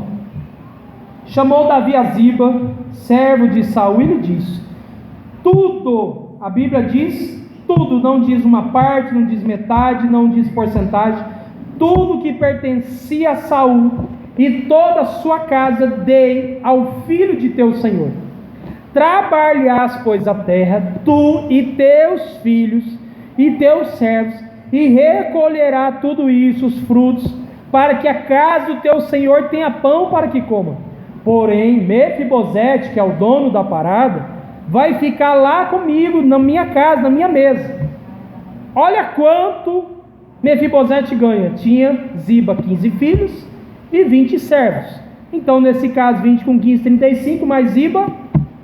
chamou Davi a Ziba, servo de Saul, e lhe disse: tudo, a Bíblia diz tudo, não diz uma parte, não diz metade, não diz porcentagem, tudo que pertencia a Saul e toda a sua casa dei ao filho de teu senhor. Trabalhás, pois, a terra, tu e teus filhos e teus servos, e recolherá tudo isso, os frutos, para que a casa do teu senhor tenha pão para que coma. Porém, Mefibosete, que é o dono da parada, vai ficar lá comigo, na minha casa, na minha mesa. Olha quanto Mefibosete ganha, tinha Ziba 15 filhos e 20 servos. Então, nesse caso, 20 com 15, 35, mais Ziba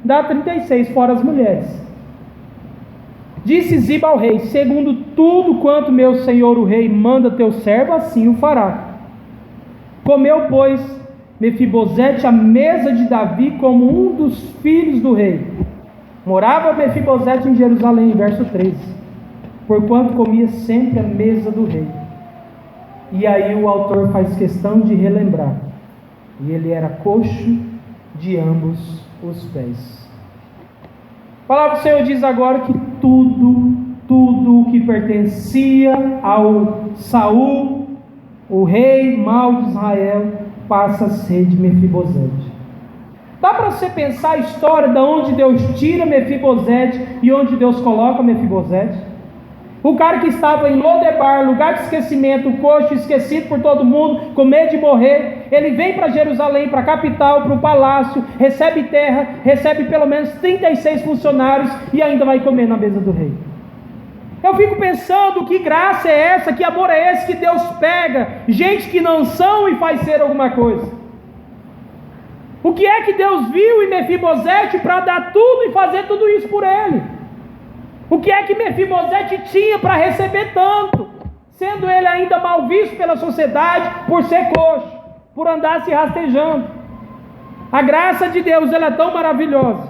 dá 36, fora as mulheres. Disse Ziba ao rei: segundo tudo quanto meu senhor o rei manda teu servo, assim o fará. Comeu, pois, Mefibosete à mesa de Davi como um dos filhos do rei. Morava Mefibosete em Jerusalém, verso 13, porquanto comia sempre à mesa do rei. E aí o autor faz questão de relembrar: e ele era coxo de ambos os pés. A palavra do Senhor diz agora que tudo o que pertencia ao Saul, o rei mau de Israel, passa a ser de Mefibosete. Dá para você pensar a história de onde Deus tira Mefibosete e onde Deus coloca Mefibosete? O cara que estava em Lodebar, lugar de esquecimento, coxo, esquecido por todo mundo, com medo de morrer, ele vem para Jerusalém, para a capital, para o palácio, recebe terra, recebe pelo menos 36 funcionários e ainda vai comer na mesa do rei. Eu fico pensando, que graça é essa, que amor é esse que Deus pega gente que não são e faz ser alguma coisa? O que é que Deus viu em Mefibosete para dar tudo e fazer tudo isso por ele? O que é que Mefibosete tinha para receber tanto, sendo ele ainda mal visto pela sociedade por ser coxo, por andar se rastejando? A graça de Deus, ela é tão maravilhosa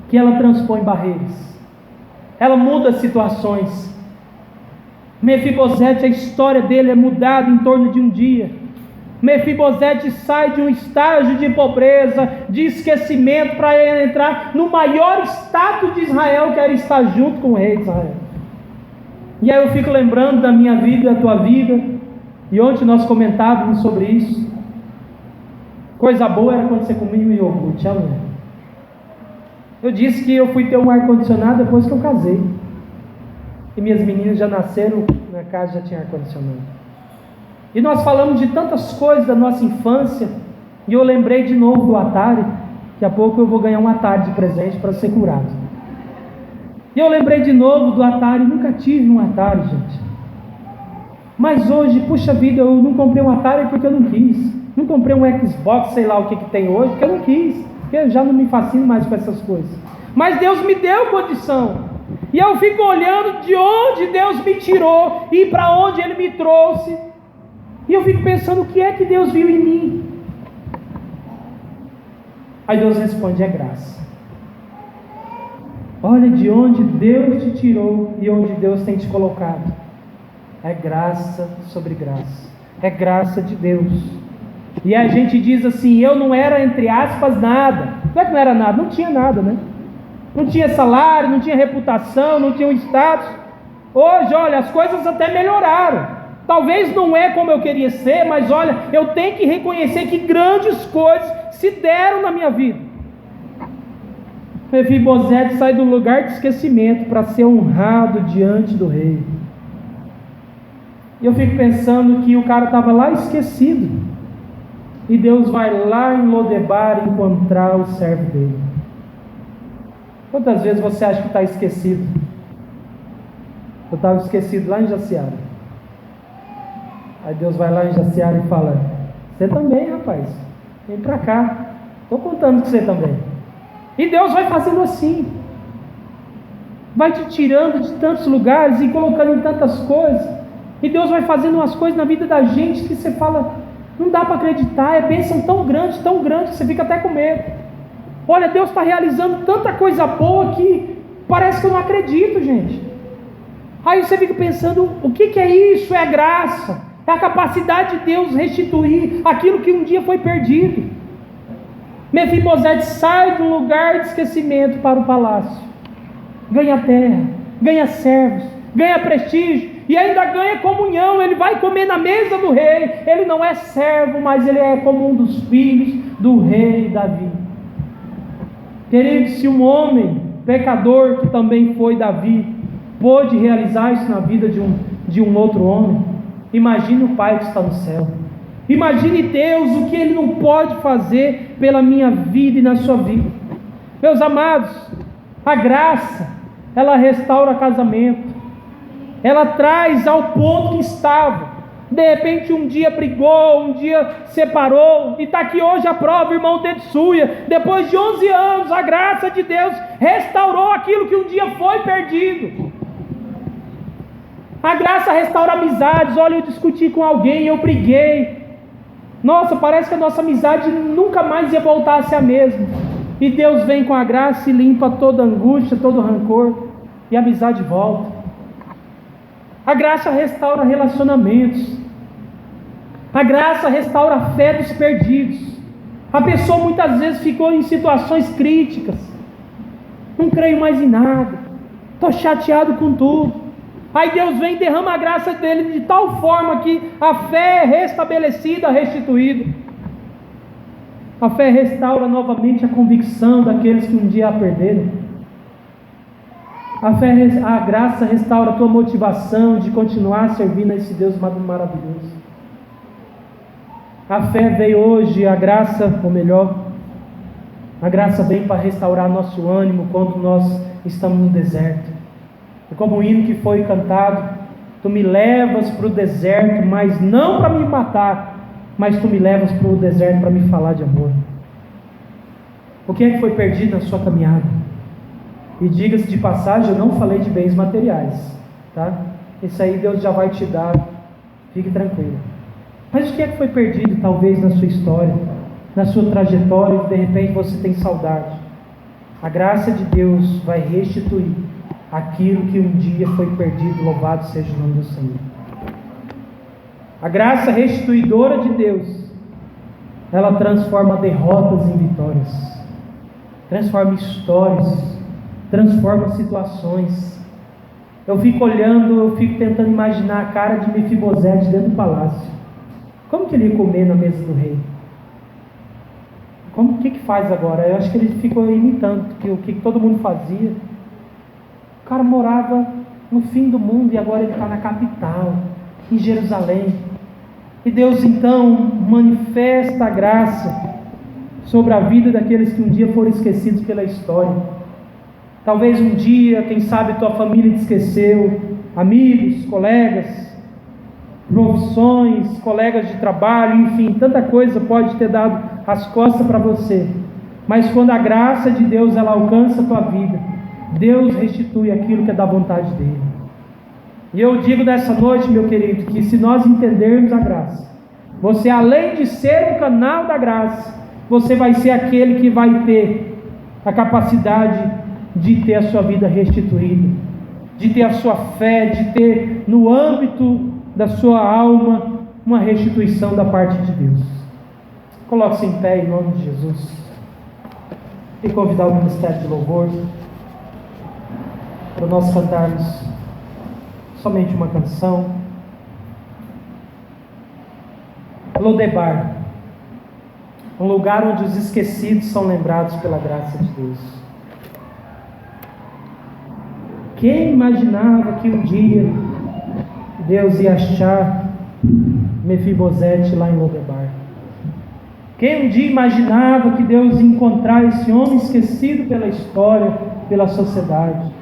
que ela transpõe barreiras, ela muda situações. Mefibosete, a história dele é mudada em torno de um dia. Mefibosete sai de um estágio de pobreza, de esquecimento, para entrar no maior status de Israel, que era estar junto com o rei de Israel. E aí eu fico lembrando da minha vida e da tua vida, e ontem nós comentávamos sobre isso. Coisa boa era quando você comia o iogurte, amor. Eu disse que eu fui ter um ar-condicionado depois que eu casei, e minhas meninas já nasceram, na casa já tinha ar-condicionado. E nós falamos de tantas coisas da nossa infância, e eu lembrei de novo do Atari. Daqui a pouco eu vou ganhar um Atari de presente para ser curado. E eu lembrei de novo do Atari. Nunca tive um Atari, gente. Mas hoje, puxa vida, eu não comprei um Atari porque eu não quis. Não comprei um Xbox, sei lá o que tem hoje, porque eu não quis. Porque eu já não me fascino mais com essas coisas. Mas Deus me deu condição. E eu fico olhando de onde Deus me tirou e para onde Ele me trouxe. E eu fico pensando, o que é que Deus viu em mim? Aí Deus responde: é graça. Olha de onde Deus te tirou e onde Deus tem te colocado. É graça sobre graça. É graça de Deus. E a gente diz assim: eu não era, entre aspas, nada. Não é que não era nada, não tinha nada, né? Não tinha salário, não tinha reputação, não tinha um status. Hoje, olha, as coisas até melhoraram. Talvez não é como eu queria ser, mas olha, eu tenho que reconhecer que grandes coisas se deram na minha vida. Mefibosete sai do lugar de esquecimento para ser honrado diante do rei. E eu fico pensando que o cara estava lá esquecido, e Deus vai lá em Lodebar encontrar o servo dele. Quantas vezes você acha que está esquecido? Eu estava esquecido lá em Jaciara. Aí Deus vai lá em Jaciara e fala: você também, rapaz, vem para cá, estou contando com você também. E Deus vai fazendo assim, vai te tirando de tantos lugares e colocando em tantas coisas. E Deus vai fazendo umas coisas na vida da gente que você fala: não dá para acreditar, é bênção tão grande, que você fica até com medo. Olha, Deus está realizando tanta coisa boa que parece que eu não acredito, gente. Aí você fica pensando: o que é isso? É graça. É a capacidade de Deus restituir aquilo que um dia foi perdido. Mefibosete sai de um lugar de esquecimento para o palácio. Ganha terra, ganha servos, ganha prestígio e ainda ganha comunhão. Ele vai comer na mesa do rei. Ele não é servo, mas ele é como um dos filhos do rei Davi. Querido, se um homem pecador, que também foi Davi, pôde realizar isso na vida de um outro homem, imagine o Pai que está no céu. Imagine Deus, o que Ele não pode fazer pela minha vida e na sua vida. Meus amados, a graça, ela restaura casamento. ela traz ao ponto que estava. De repente um dia brigou, um dia separou, e está aqui hoje a prova, irmão Tetsuya, depois de 11 anos, a graça de Deus restaurou aquilo que um dia foi perdido. A graça restaura amizades. Olha, eu discuti com alguém, eu briguei, nossa, parece que a nossa amizade nunca mais ia voltar a ser a mesma, e Deus vem com a graça e limpa toda angústia, todo rancor, e a amizade volta. A graça restaura relacionamentos. A graça restaura a fé dos perdidos. A pessoa muitas vezes ficou em situações críticas. Não creio mais em nada. Estou chateado com tudo. Aí Deus vem e derrama a graça dele de tal forma que a fé é restabelecida, restituída. A fé restaura novamente a convicção daqueles que um dia a perderam. A graça restaura a tua motivação de continuar servindo a esse Deus maravilhoso. A fé veio hoje, a graça, ou melhor, a graça vem para restaurar nosso ânimo quando nós estamos no deserto. E como o hino que foi cantado, tu me levas para o deserto, mas não para me matar, mas tu me levas para o deserto para me falar de amor. O que é que foi perdido na sua caminhada? E diga-se de passagem, eu não falei de bens materiais, tá? Isso aí Deus já vai te dar, fique tranquilo. Mas o que é que foi perdido talvez na sua história, na sua trajetória, e de repente você tem saudade? A graça de Deus vai restituir aquilo que um dia foi perdido, louvado seja o nome do Senhor. A graça restituidora de Deus, ela transforma derrotas em vitórias, transforma histórias, transforma situações. Eu fico olhando, eu fico tentando imaginar a cara de Mefibosete dentro do palácio. Como que ele ia comer na mesa do rei? O que faz agora? Eu acho que ele ficou imitando o que todo mundo fazia. O cara morava no fim do mundo e agora ele está na capital, em Jerusalém. E Deus então manifesta a graça sobre a vida daqueles que um dia foram esquecidos pela história. Talvez um dia, quem sabe tua família te esqueceu, amigos, colegas, profissões, colegas de trabalho, enfim, tanta coisa pode ter dado as costas para você. Mas quando a graça de Deus ela alcança a tua vida, Deus restitui aquilo que é da vontade dele. E eu digo nessa noite, meu querido, que se nós entendermos a graça, você além de ser um canal da graça, você vai ser aquele que vai ter a capacidade de ter a sua vida restituída, de ter a sua fé, de ter no âmbito da sua alma uma restituição da parte de Deus. Coloque-se em pé em nome de Jesus e convidar o ministério de louvor para nós cantarmos somente uma canção. Lodebar, um lugar onde os esquecidos são lembrados pela graça de Deus. Quem imaginava que um dia Deus ia achar Mefibosete lá em Lodebar? Quem um dia imaginava que Deus ia encontrar esse homem esquecido pela história, pela sociedade?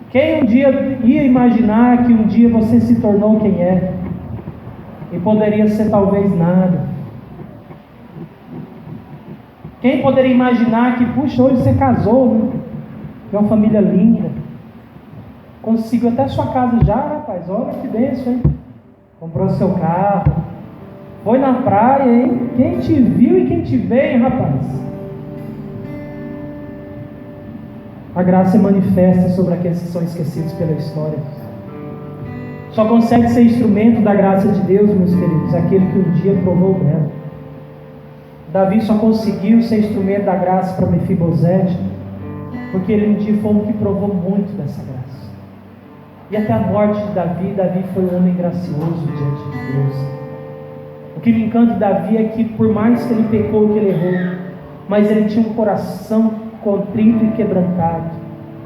Quem um dia ia imaginar que um dia você se tornou quem é? E poderia ser talvez nada. Quem poderia imaginar que, puxa, hoje você casou, né? Tem uma família linda, conseguiu até sua casa já, rapaz, olha que bênção, hein? Comprou seu carro, foi na praia, hein? Quem te viu e quem te vê, hein, rapaz? A graça é manifesta sobre aqueles que são esquecidos pela história. Só consegue ser instrumento da graça de Deus, meus queridos, aquele que um dia provou dela. Davi só conseguiu ser instrumento da graça para Mefibosete, porque ele um dia foi um que provou muito dessa graça. E até a morte de Davi, Davi foi um homem gracioso diante de Deus. O que me encanta de Davi é que por mais que ele pecou, que ele errou, mas ele tinha um coração contrito e quebrantado,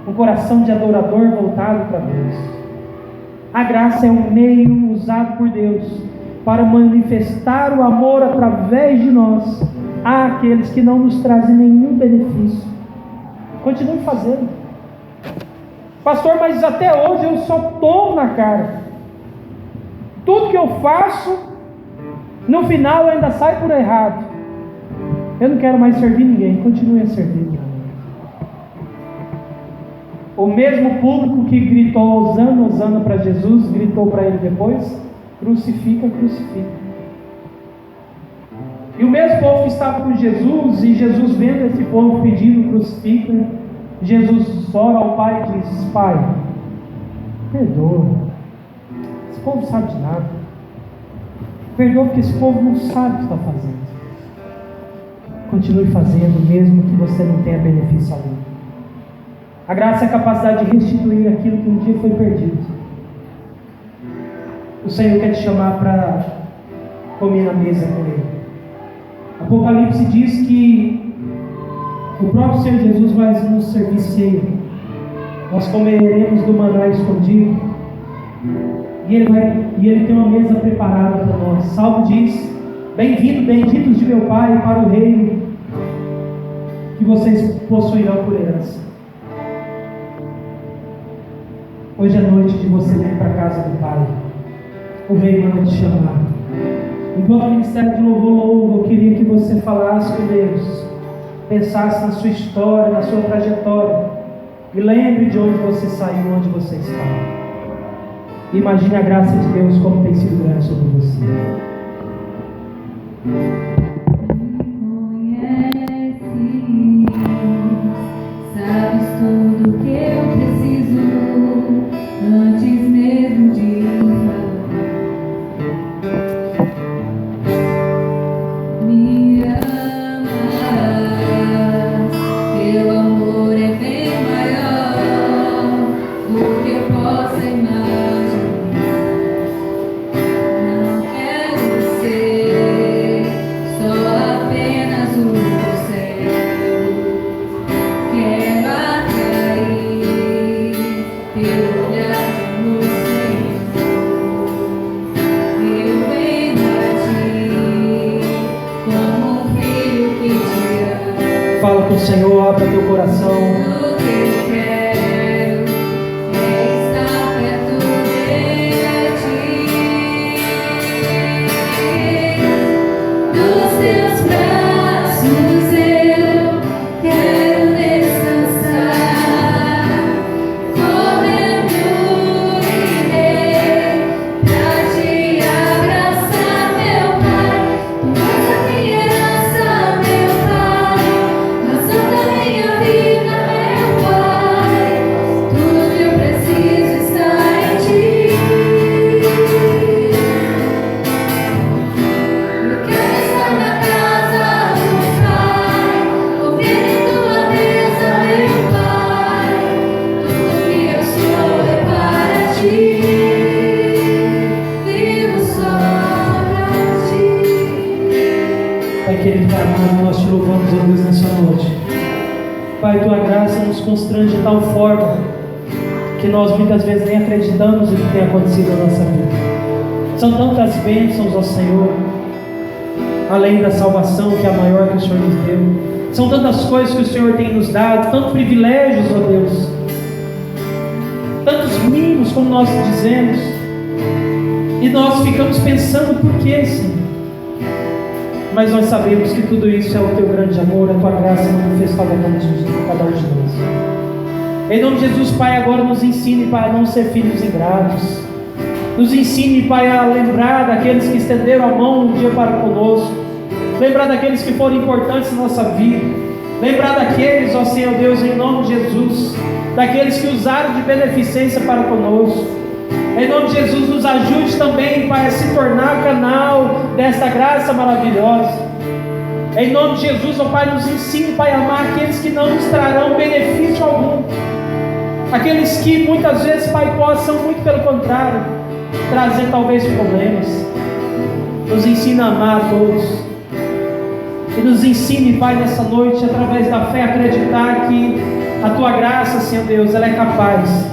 um coração de adorador voltado para Deus. A graça é um meio usado por Deus para manifestar o amor através de nós àqueles que não nos trazem nenhum benefício. Continue fazendo. Pastor, mas até hoje eu só tomo na cara. Tudo que eu faço, no final ainda sai por errado. Eu não quero mais servir ninguém. Continue a servir. O mesmo público que gritou Hosana, Hosana para Jesus, gritou para ele depois: crucifica, crucifica. E o mesmo povo que estava com Jesus, e Jesus vendo esse povo pedindo crucifica, Jesus ora ao Pai e diz: Pai, perdoa, esse povo não sabe de nada, perdoa porque esse povo não sabe o que está fazendo. Continue fazendo, mesmo que você não tenha benefício algum. A graça é a capacidade de restituir aquilo que um dia foi perdido. O Senhor quer te chamar para comer na mesa com Ele. Apocalipse diz que o próprio Senhor Jesus vai nos servir ceia. Nós comeremos do maná escondido. E Ele tem uma mesa preparada para nós. Salmo diz: bem-vindo, benditos de meu Pai, para o reino que vocês possuirão por herança. Hoje é noite de você vir para a casa do Pai. O Rei manda te chamar. Enquanto o ministério de louvor louva, eu queria que você falasse com Deus, pensasse na sua história, na sua trajetória, e lembre de onde você saiu, onde você está. Imagine a graça de Deus como tem sido grande sobre você. Sabes tudo que eu preciso antes mesmo de falar. Me amas, teu amor é bem maior do que eu possa imaginar. Não quero ser só apenas o céu. Quero atrair teu olhar no Senhor. Eu venho a ti como um filho que te ama. Fala com o Senhor, abra teu coração. Tudo que eu quero é estar perto de ti. Nos teus braços eu quero descansar. Correndo irei pra te abraçar, meu Pai. Tu és a minha herança, meu Pai. Razão da minha vida, meu Pai. Tudo que eu preciso está em ti. Eu quero estar na casa do Pai, comer tua mesa, meu Pai. Tudo que eu sou é para ti, vivo só pra ti. Pai querido, Pai amado, nós te louvamos, ó Deus, nessa noite. Pai, tua graça nos constrange de tal forma que nós muitas vezes nem acreditamos no que tem acontecido na nossa vida. São tantas bênçãos, ó Senhor, além da salvação que é a maior que o Senhor nos deu. São tantas coisas que o Senhor tem nos dado, tantos privilégios, ó Deus, tantos mimos, como nós dizemos, e nós ficamos pensando por que, Senhor? Mas nós sabemos que tudo isso é o teu grande amor, a tua graça manifestada a cada um de nós. Em nome de Jesus, Pai, agora nos ensine, Pai, a não ser filhos ingratos. Nos ensine, Pai, a lembrar daqueles que estenderam a mão um dia para conosco. Lembrar daqueles que foram importantes na nossa vida. Lembrar daqueles, ó Senhor Deus, em nome de Jesus, daqueles que usaram de beneficência para conosco. Em nome de Jesus, nos ajude também, Pai, a se tornar canal desta graça maravilhosa. Em nome de Jesus, ó Pai, nos ensine, Pai, a amar aqueles que não nos trarão benefício algum. Aqueles que muitas vezes, Pai, possam, muito pelo contrário, trazer talvez problemas. Nos ensina a amar a todos. E nos ensine, Pai, nessa noite, através da fé, acreditar que a Tua graça, Senhor Deus, ela é capaz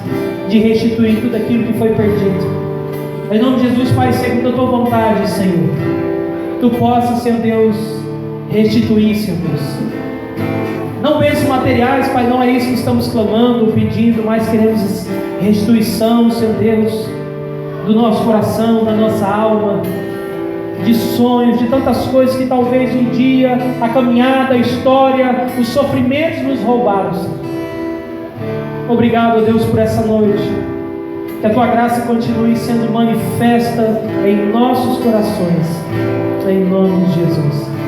de restituir tudo aquilo que foi perdido. Em nome de Jesus, Pai, segundo a Tua vontade, Senhor, Tu possas, Senhor Deus, restituir, Senhor Deus. Não pense uma materiais, Pai, não é isso que estamos clamando, pedindo, mas queremos restituição, Senhor Deus, do nosso coração, da nossa alma, de sonhos, de tantas coisas que talvez um dia a caminhada, a história, os sofrimentos nos roubaram, Senhor. Obrigado, Deus, por essa noite. Que a Tua graça continue sendo manifesta em nossos corações. Em nome de Jesus.